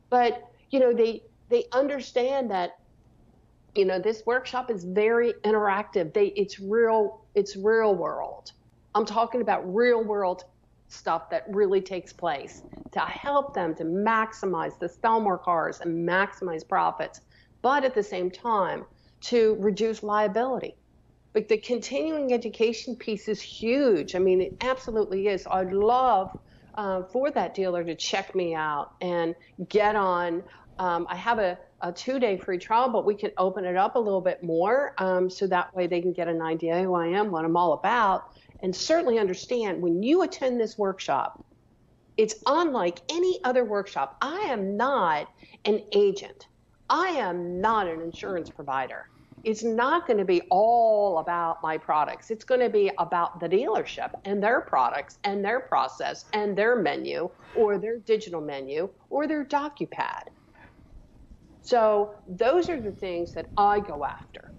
But, they understand that, this workshop is very interactive. It's real world. I'm talking about real world stuff that really takes place to help them to maximize, to sell more cars and maximize profits, but at the same time to reduce liability. But the continuing education piece is huge. I mean, it absolutely is. I'd love for that dealer to check me out and get on. I have a 2-day free trial, but we can open it up a little bit more so that way they can get an idea who I am, what I'm all about, and certainly understand when you attend this workshop, it's unlike any other workshop. I am not an agent. I am not an insurance provider. It's not going to be all about my products. It's going to be about the dealership and their products and their process and their menu or their digital menu or their DocuPad. So those are the things that I go after.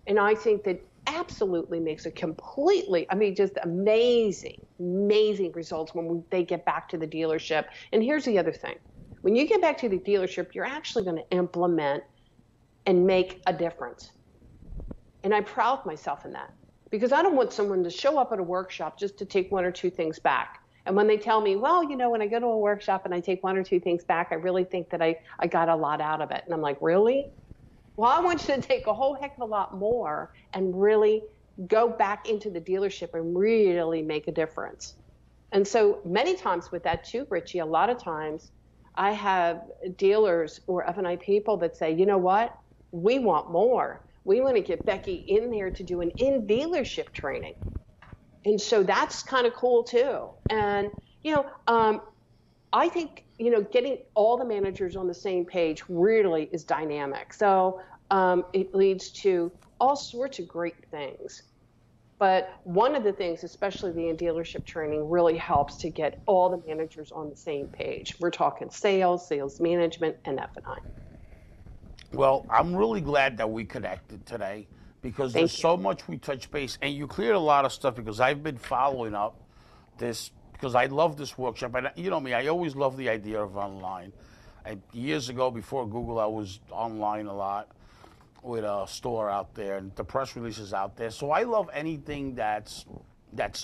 And I think that absolutely makes a just amazing results when they get back to the dealership. And here's the other thing. When you get back to the dealership, you're actually going to implement and make a difference. And I'm proud of myself in that because I don't want someone to show up at a workshop just to take 1 or 2 things back. And when they tell me, well, when I go to a workshop and I take 1 or 2 things back, I really think that I got a lot out of it. And I'm like, really? Well, I want you to take a whole heck of a lot more and really go back into the dealership and really make a difference. And so many times with that too, Richie, a lot of times I have dealers or F&I people that say, you know what? We want more. We want to get Becky in there to do an in-dealership training. And so that's kind of cool too. And, I think, getting all the managers on the same page really is dynamic. So it leads to all sorts of great things. But one of the things, especially the in-dealership training, really helps to get all the managers on the same page. We're talking sales management, and F&I. Well, I'm really glad that we connected today because there's so much we touch base. And you cleared a lot of stuff because I've been following up this because I love this workshop. And you know me, I always love the idea of online. Years ago, before Google, I was online a lot with a store out there and the press releases out there. So I love anything that's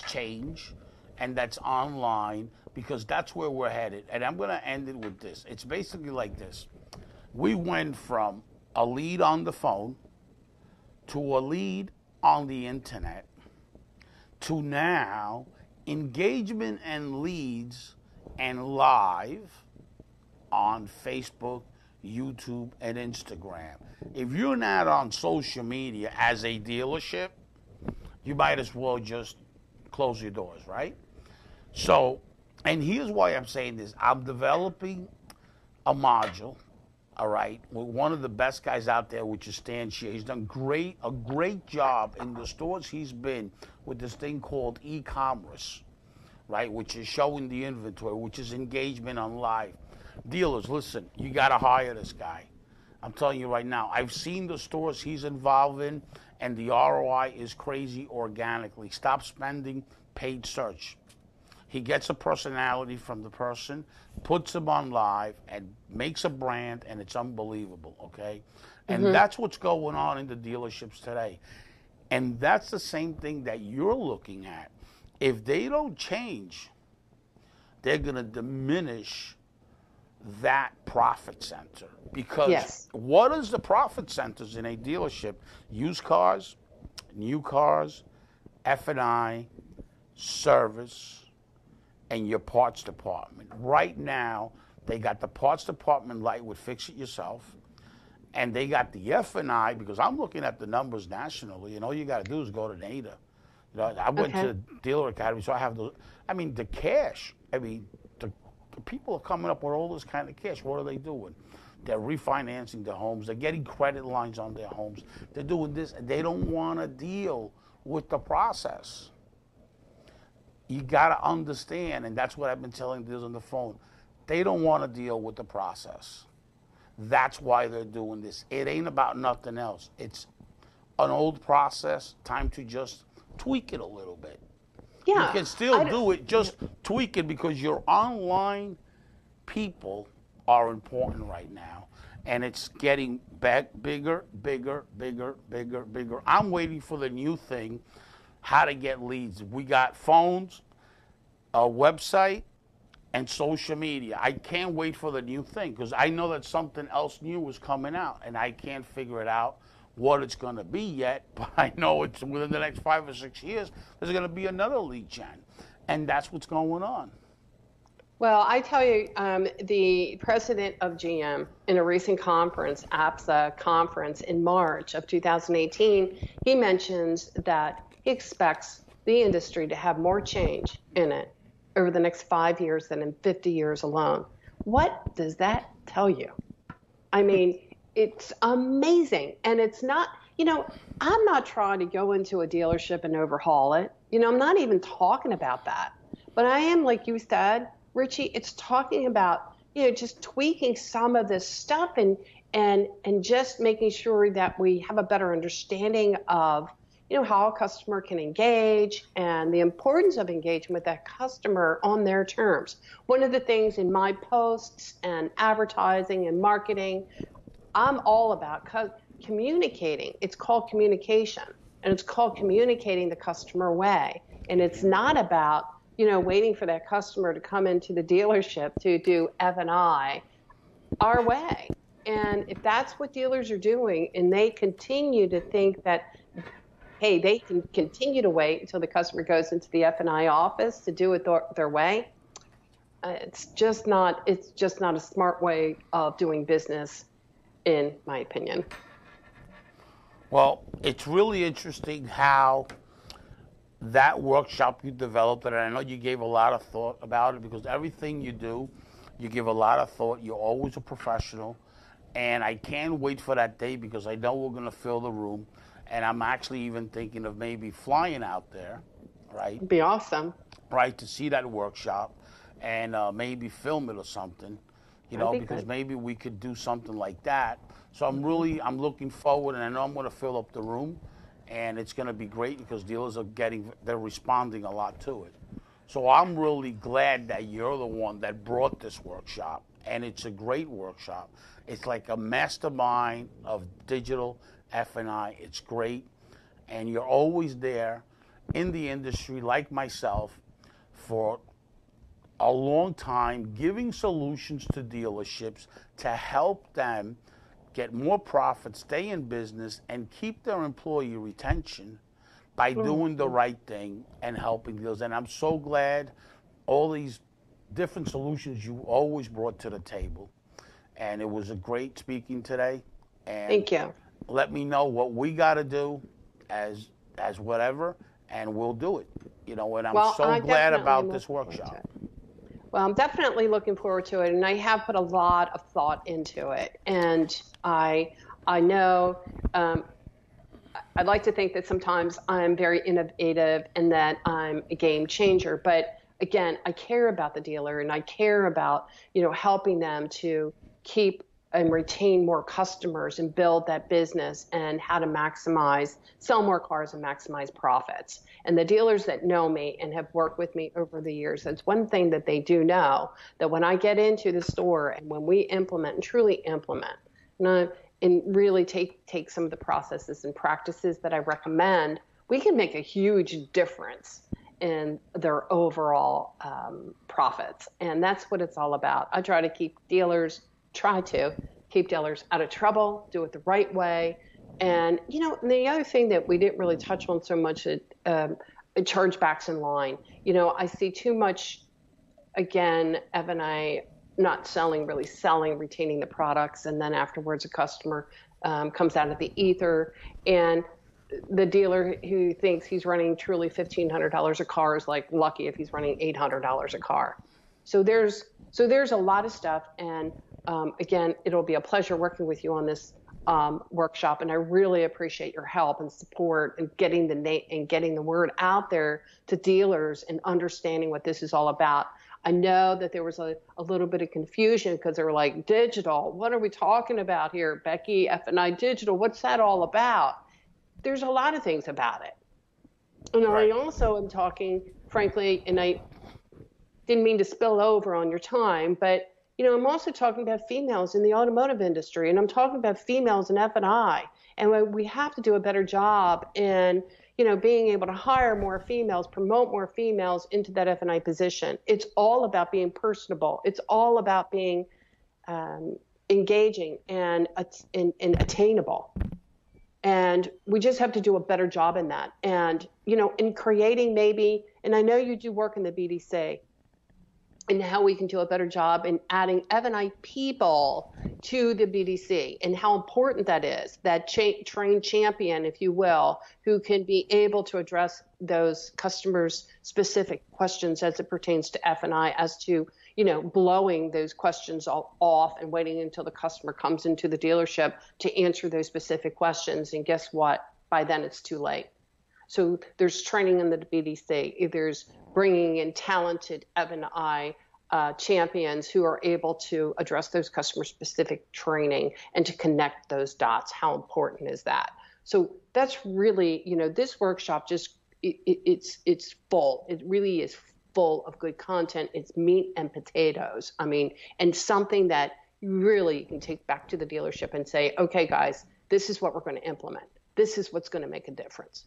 change and that's online because that's where we're headed. And I'm going to end it with this. It's basically like this. We went from a lead on the phone to a lead on the internet to now engagement and leads and live on Facebook, YouTube, and Instagram. If you're not on social media as a dealership, you might as well just close your doors, right? So, and here's why I'm saying this. I'm developing a module, all right, with one of the best guys out there, which is Stan Shear. He's done a great job in the stores he's been with this thing called e-commerce, right, which is showing the inventory, which is engagement on live. Dealers, listen, you got to hire this guy. I'm telling you right now, I've seen the stores he's involved in, and the ROI is crazy organically. Stop spending paid search. He gets a personality from the person, puts them on live, and makes a brand, and it's unbelievable, okay? And that's what's going on in the dealerships today. And that's the same thing that you're looking at. If they don't change, they're going to diminish that profit center. Because what is the profit centers in a dealership? Used cars, new cars, F&I, service, and your parts department. Right now, they got the parts department light with Fix It Yourself, and they got the F&I, because I'm looking at the numbers nationally, and all you got to do is go to NADA. You know, I went to Dealer Academy, so I have those. I mean, the cash. I mean, the people are coming up with all this kind of cash. What are they doing? They're refinancing their homes. They're getting credit lines on their homes. They're doing this. They don't want to deal with the process. You got to understand, and that's what I've been telling dealers on the phone. They don't want to deal with the process. That's why they're doing this. It ain't about nothing else. It's an old process. Time to just tweak it a little bit. Yeah. You can still do it, just tweak it, because your online people are important right now. And it's getting bigger, bigger, bigger, bigger, bigger. I'm waiting for the new thing, how to get leads. We got phones, a website, and social media. I can't wait for the new thing, because I know that something else new is coming out, and I can't figure it out what it's going to be yet, but I know it's within the next 5 or 6 years, there's going to be another lead gen, and that's what's going on. Well, I tell you, the president of GM in a recent conference, APSA conference in March of 2018, he mentions that he expects the industry to have more change in it over the next 5 years than in 50 years alone. What does that tell you? I mean, it's amazing. And it's not, you know, I'm not trying to go into a dealership and overhaul it. You know, I'm not even talking about that. But I am, like you said, Richie, it's talking about, you know, just tweaking some of this stuff and just making sure that we have a better understanding of, you know, how a customer can engage and the importance of engagement with that customer on their terms. One of the things in my posts and advertising and marketing, I'm all about communicating. It's called communication, and it's called communicating the customer way. And it's not about, you know, waiting for that customer to come into the dealership to do F&I our way. And if that's what dealers are doing, and they continue to think that, hey, they can continue to wait until the customer goes into the F&I office to do it their way, it's just not a smart way of doing business, in my opinion. Well, it's really interesting how that workshop you developed, and I know you gave a lot of thought about it, because everything you do, you give a lot of thought. You're always a professional, and I can't wait for that day, because I know we're going to fill the room, and I'm actually even thinking of maybe flying out there, right? It'd be awesome. Right, to see that workshop and maybe film it or something, you know, because maybe we could do something like that. So I'm looking forward, and I know I'm going to fill up the room, and it's going to be great, because dealers they're responding a lot to it. So I'm really glad that you're the one that brought this workshop, and it's a great workshop. It's like a mastermind of digital F&I. It's great, and you're always there in the industry, like myself, for a long time, giving solutions to dealerships to help them get more profit, stay in business, and keep their employee retention by doing the right thing and helping dealers. And I'm so glad all these different solutions you always brought to the table. and it was a great speaking today. And Thank you. let me know what we got to do as whatever, and we'll do it. And I'm so glad about this workshop. Well, I'm definitely looking forward to it, and I have put a lot of thought into it. And I know I'd like to think that sometimes I'm very innovative and that I'm a game changer. But again, I care about the dealer, and I care about helping them to keep and retain more customers and build that business, and how to sell more cars and maximize profits. And the dealers that know me and have worked with me over the years, that's one thing that they do know, that when I get into the store and when we implement and truly implement, and really take some of the processes and practices that I recommend, we can make a huge difference in their overall profits. And that's what it's all about. I try to keep dealers out of trouble, do it the right way. And, the other thing that we didn't really touch on so much is chargebacks in line. I see too much, again, F&I not selling, retaining the products, and then afterwards a customer comes out of the ether, and the dealer who thinks he's running truly $1,500 a car is like lucky if he's running $800 a car. So there's a lot of stuff, and again, it'll be a pleasure working with you on this workshop, and I really appreciate your help and support and getting the word out there to dealers and understanding what this is all about. I know that there was a little bit of confusion because they were like, digital, what are we talking about here, Becky? F&I digital, what's that all about? There's a lot of things about it. And right. I also am talking, frankly, and I didn't mean to spill over on your time, but I'm also talking about females in the automotive industry, and I'm talking about females in F&I, and we have to do a better job in, being able to hire more females, promote more females into that F&I position. It's all about being personable. It's all about being engaging and attainable. And we just have to do a better job in that. And, in creating maybe, and I know you do work in the BDC, and how we can do a better job in adding F&I people to the BDC, and how important that is, that trained champion, if you will, who can be able to address those customers' specific questions as it pertains to F&I, as to, blowing those questions all off and waiting until the customer comes into the dealership to answer those specific questions. And guess what? By then it's too late. So there's training in the BDC. There's bringing in talented F&I champions who are able to address those customer-specific training and to connect those dots. How important is that? So that's really, this workshop it's full. It really is full of good content. It's meat and potatoes. And something that really you can take back to the dealership and say, okay, guys, this is what we're going to implement. This is what's going to make a difference.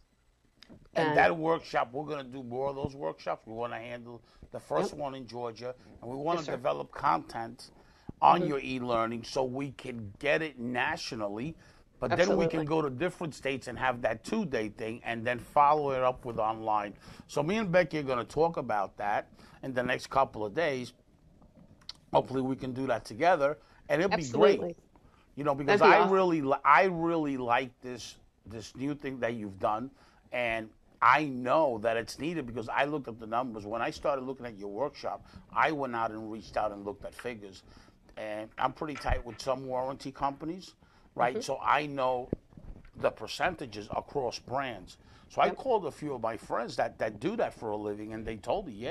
And that workshop, we're going to do more of those workshops. We want to handle the first one in Georgia, and we want to develop content on your e-learning so we can get it nationally, but then we can go to different states and have that 2-day thing and then follow it up with online. So me and Becky are going to talk about that in the next couple of days. Hopefully we can do that together, and it'll be great. Because I really like this new thing that you've done. And I know that it's needed because I looked at the numbers. When I started looking at your workshop, I went out and reached out and looked at figures. And I'm pretty tight with some warranty companies, right? So I know the percentages across brands. So I called a few of my friends that do that for a living, and they told me,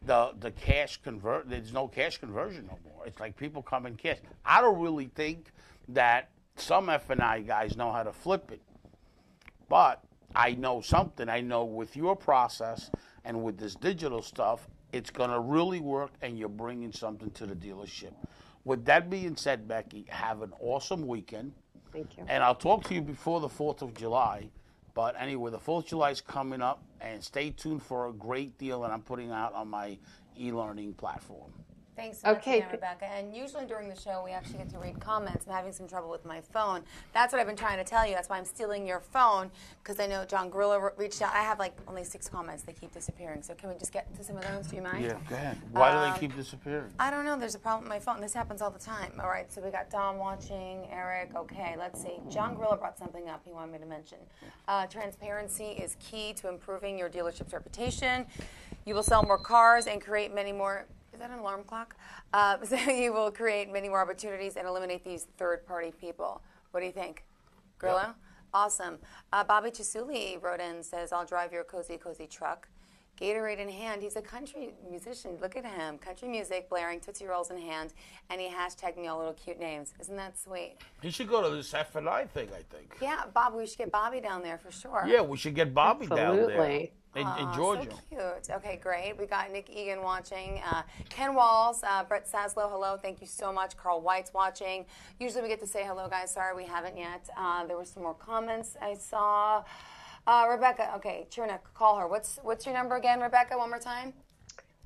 the cash there's no cash conversion no more. It's like people come in cash. I don't really think that some F&I guys know how to flip it. But I know something. I know with your process and with this digital stuff, it's going to really work, and you're bringing something to the dealership. With that being said, Becky, have an awesome weekend. Thank you. And I'll talk to you before the 4th of July. But anyway, the 4th of July is coming up, and stay tuned for a great deal that I'm putting out on my e-learning platform. Thanks so much Okay. again, Rebecca. And usually during the show, we actually get to read comments. I'm having some trouble with my phone. That's what I've been trying to tell you. That's why I'm stealing your phone, because I know John Grillo reached out. I have like only 6 comments. They keep disappearing. So can we just get to some of those? Do you mind? Yeah, go ahead. Why do they keep disappearing? I don't know. There's a problem with my phone. This happens all the time. All right, so we got Dom watching, Eric. Okay, let's see. John Grillo brought something up he wanted me to mention. Transparency is key to improving your dealership's reputation. You will sell more cars and create many more. Is that an alarm clock? So you will create many more opportunities and eliminate these third-party people. What do you think? Grillo? Yep. Awesome. Bobby Chisuli wrote in and says, I'll drive your cozy, cozy truck. Gatorade in hand. He's a country musician. Look at him. Country music, blaring, Tootsie Rolls in hand, and he hashtagged me all little cute names. Isn't that sweet? He should go to this F&I thing, I think. Yeah, Bob, we should get Bobby down there for sure. Yeah, we should get Bobby down there. In Georgia. So cute. Okay, great. We got Nick Egan watching. Ken Walls, Brett Saslow, hello. Thank you so much. Carl White's watching. Usually we get to say hello, guys. Sorry we haven't yet. There were some more comments I saw. Rebecca, okay, Chernek, call her. What's your number again, Rebecca? One more time.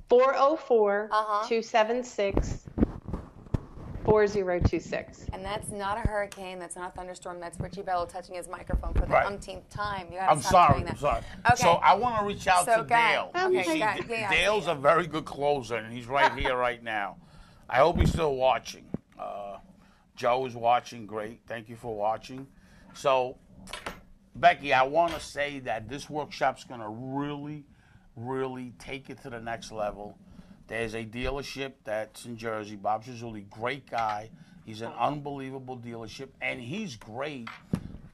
404-276-4026. And that's not a hurricane. That's not a thunderstorm. That's Richie Bello touching his microphone for the umpteenth time. You gotta stop doing that. I'm sorry. Okay. So I want to reach out to Dale. Okay, See, Dale's a very good closer, and he's right here right now. I hope he's still watching. Joe is watching. Great. Thank you for watching. So, Becky, I want to say that this workshop's going to really, really take it to the next level. There's a dealership that's in Jersey, Bob Chisuli, great guy. He's an unbelievable dealership, and he's great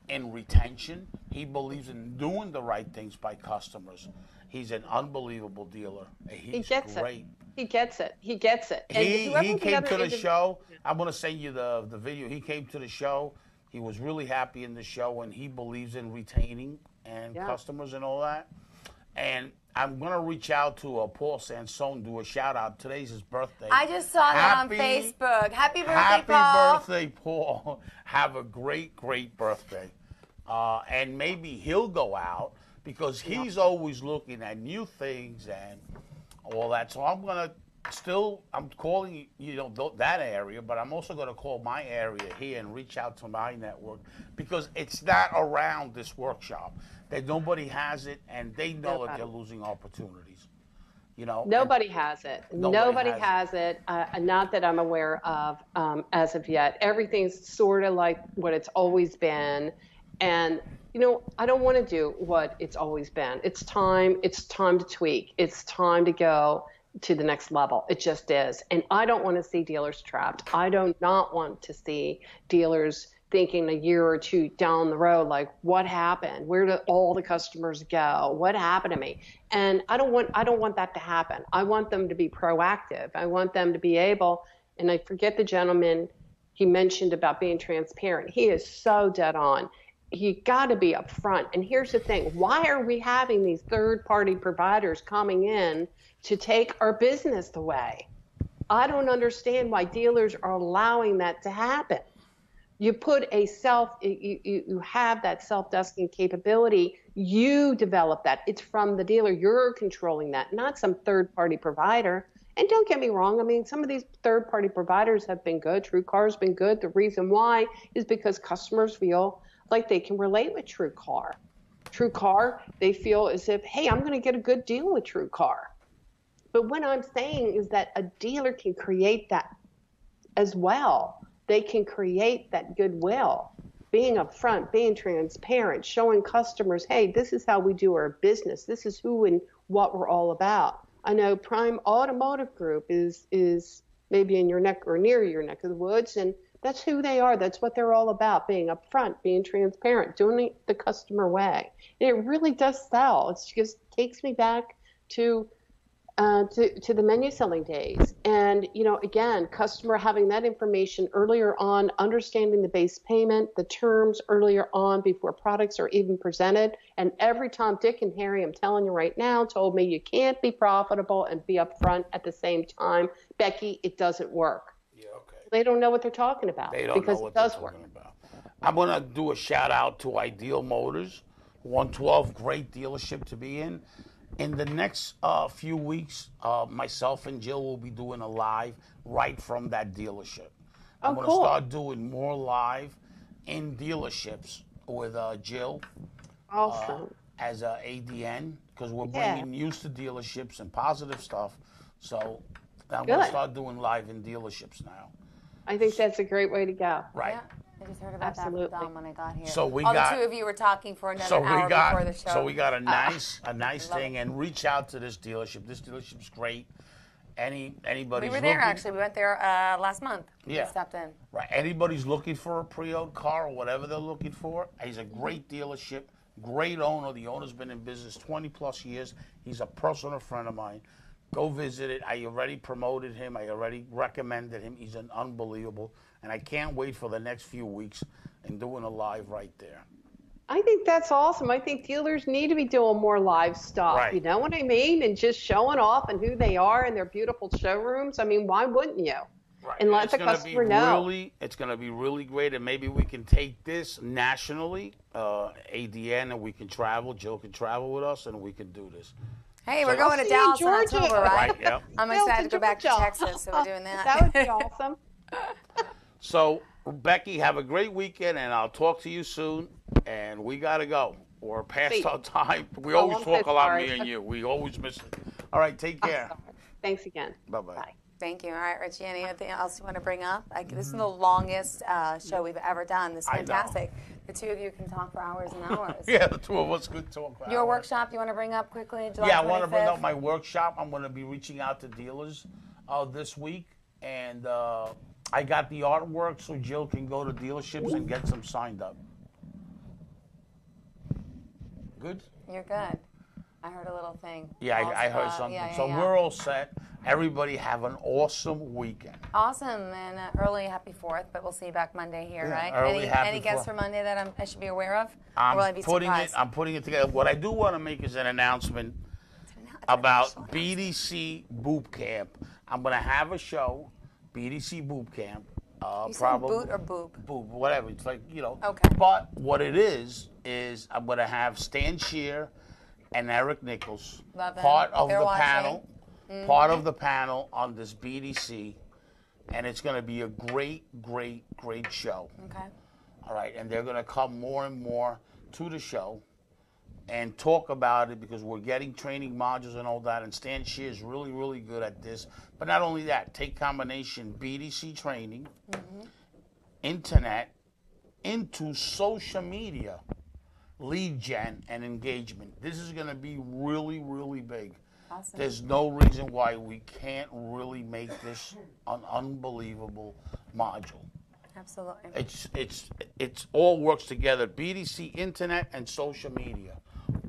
in retention. He believes in doing the right things by customers. He's an unbelievable dealer. He gets great. He gets it. He gets it. And he came to the show. I'm going to send you the video. He came to the show. He was really happy in the show, and he believes in retaining and customers and all that. And I'm going to reach out to Paul Sansone, do a shout-out. Today's his birthday. I just saw that on Facebook. Happy birthday, Paul. Happy birthday, Paul. Have a great, great birthday. And maybe he'll go out because he's always looking at new things and all that. So I'm going to I'm calling, that area, but I'm also going to call my area here and reach out to my network because it's not around this workshop. That nobody has it, and they know that they're losing opportunities. Nobody has it. Nobody has it. Not that I'm aware of as of yet. Everything's sort of like what it's always been, and I don't want to do what it's always been. It's time to tweak. It's time to go to the next level. It just is. And I don't want to see dealers trapped. I do not want to see dealers thinking a year or two down the road, like, what happened? Where did all the customers go? What happened to me? And I don't want that to happen. I want them to be proactive. I want them to be able, and I forget the gentleman he mentioned about being transparent. He is so dead on. You got to be upfront. And here's the thing. Why are we having these third-party providers coming in to take our business away? I don't understand why dealers are allowing that to happen. You put you have that self-desking capability. You develop that. It's from the dealer. You're controlling that, not some third-party provider. And don't get me wrong. I mean, some of these third-party providers have been good. TrueCar's been good. The reason why is because customers feel like they can relate with TrueCar. TrueCar, they feel as if, hey, I'm going to get a good deal with TrueCar. But what I'm saying is that a dealer can create that as well. They can create that goodwill, being upfront, being transparent, showing customers, hey, this is how we do our business. This is who and what we're all about. I know Prime Automotive Group is maybe in your neck or near your neck of the woods, and that's who they are. That's what they're all about, being upfront, being transparent, doing it the customer way. And it really does sell. It just takes me back to the menu selling days. And, again, customer having that information earlier on, understanding the base payment, the terms earlier on before products are even presented. And every Tom, Dick, and Harry, I'm telling you right now, told me you can't be profitable and be upfront at the same time. Becky, it doesn't work. Yeah, okay. They don't know what they're talking about. They don't know what they're talking about. I'm going to do a shout out to Ideal Motors, 112, great dealership to be in. In the next few weeks, myself and Jill will be doing a live right from that dealership. I'm going to start doing more live in dealerships with Jill as a ADN, because we're bringing news to dealerships and positive stuff. So I'm going to start doing live in dealerships now. I think that's a great way to go. Right. Yeah. I just heard about that from Dom when I got here. So the two of you were talking for another hour before the show. So we got a nice thing, and reach out to this dealership. This dealership's great. Anybody's we were there actually. We went there last month. Yeah. We stopped in. Right. Anybody's looking for a pre-owned car or whatever they're looking for, he's a great dealership, great owner. The owner's been in business 20 plus years. He's a personal friend of mine. Go visit it. I already promoted him. I already recommended him. He's an unbelievable. And I can't wait for the next few weeks and doing a live right there. I think that's awesome. I think dealers need to be doing more live stuff. Right. You know what I mean? And just showing off and who they are and their beautiful showrooms. I mean, why wouldn't you? Right. And let the customer know. It's going to be really great. And maybe we can take this nationally, ADN, and we can travel. Jill can travel with us, and we can do this. Hey, we're going to Dallas in October, right? Right, yep. I'm excited to go back to Texas, so we're doing that. That would be awesome. So, Becky, have a great weekend, and I'll talk to you soon. And we got to go. We're past our time. We always talk a lot, me and you. We always miss it. All right, take care. Thanks again. Bye-bye. Bye. Thank you. All right, Richie, anything else you want to bring up? This is the longest show we've ever done. This is fantastic. The two of you can talk for hours and hours. Yeah, the two of us could talk for hours. Your workshop, you want to bring up quickly? July 25th? I want to bring up my workshop. I'm going to be reaching out to dealers this week. And I got the artwork so Jill can go to dealerships and get some signed up. Good? You're good. I heard a little thing. Yeah, I heard something. So we're all set. Everybody have an awesome weekend. Awesome, and early happy 4th, but we'll see you back Monday here, right? Any guests for Monday that I should be aware of? I'm putting it together. What I do want to make is an announcement about BDC Boot Camp. I'm going to have a show, BDC Boot Camp. Probably boot or boob? Boob, whatever. It's like, Okay. But what it is I'm going to have Stan Shear and Eric Nichols, part of the panel. Part of the panel on this BDC, and it's going to be a great, great, great show. Okay. All right, and they're going to come more and more to the show and talk about it because we're getting training modules and all that, and Stan Shear is really, really good at this. But not only that, take combination BDC training, internet, into social media, lead gen, and engagement. This is going to be really, really big. Awesome. There's no reason why we can't really make this an unbelievable module. Absolutely. It's all works together. BDC, internet, and social media,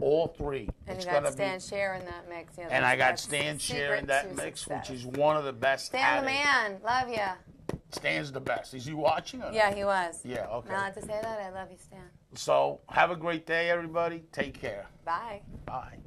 all three. And you got Stan Shear in that mix. And I got Stan Shear in that mix, which is one of the best. Stan the man, love you. Stan's the best. Is he watching? Or yeah, he was. Yeah, okay. Not to say that, I love you, Stan. So have a great day, everybody. Take care. Bye. Bye.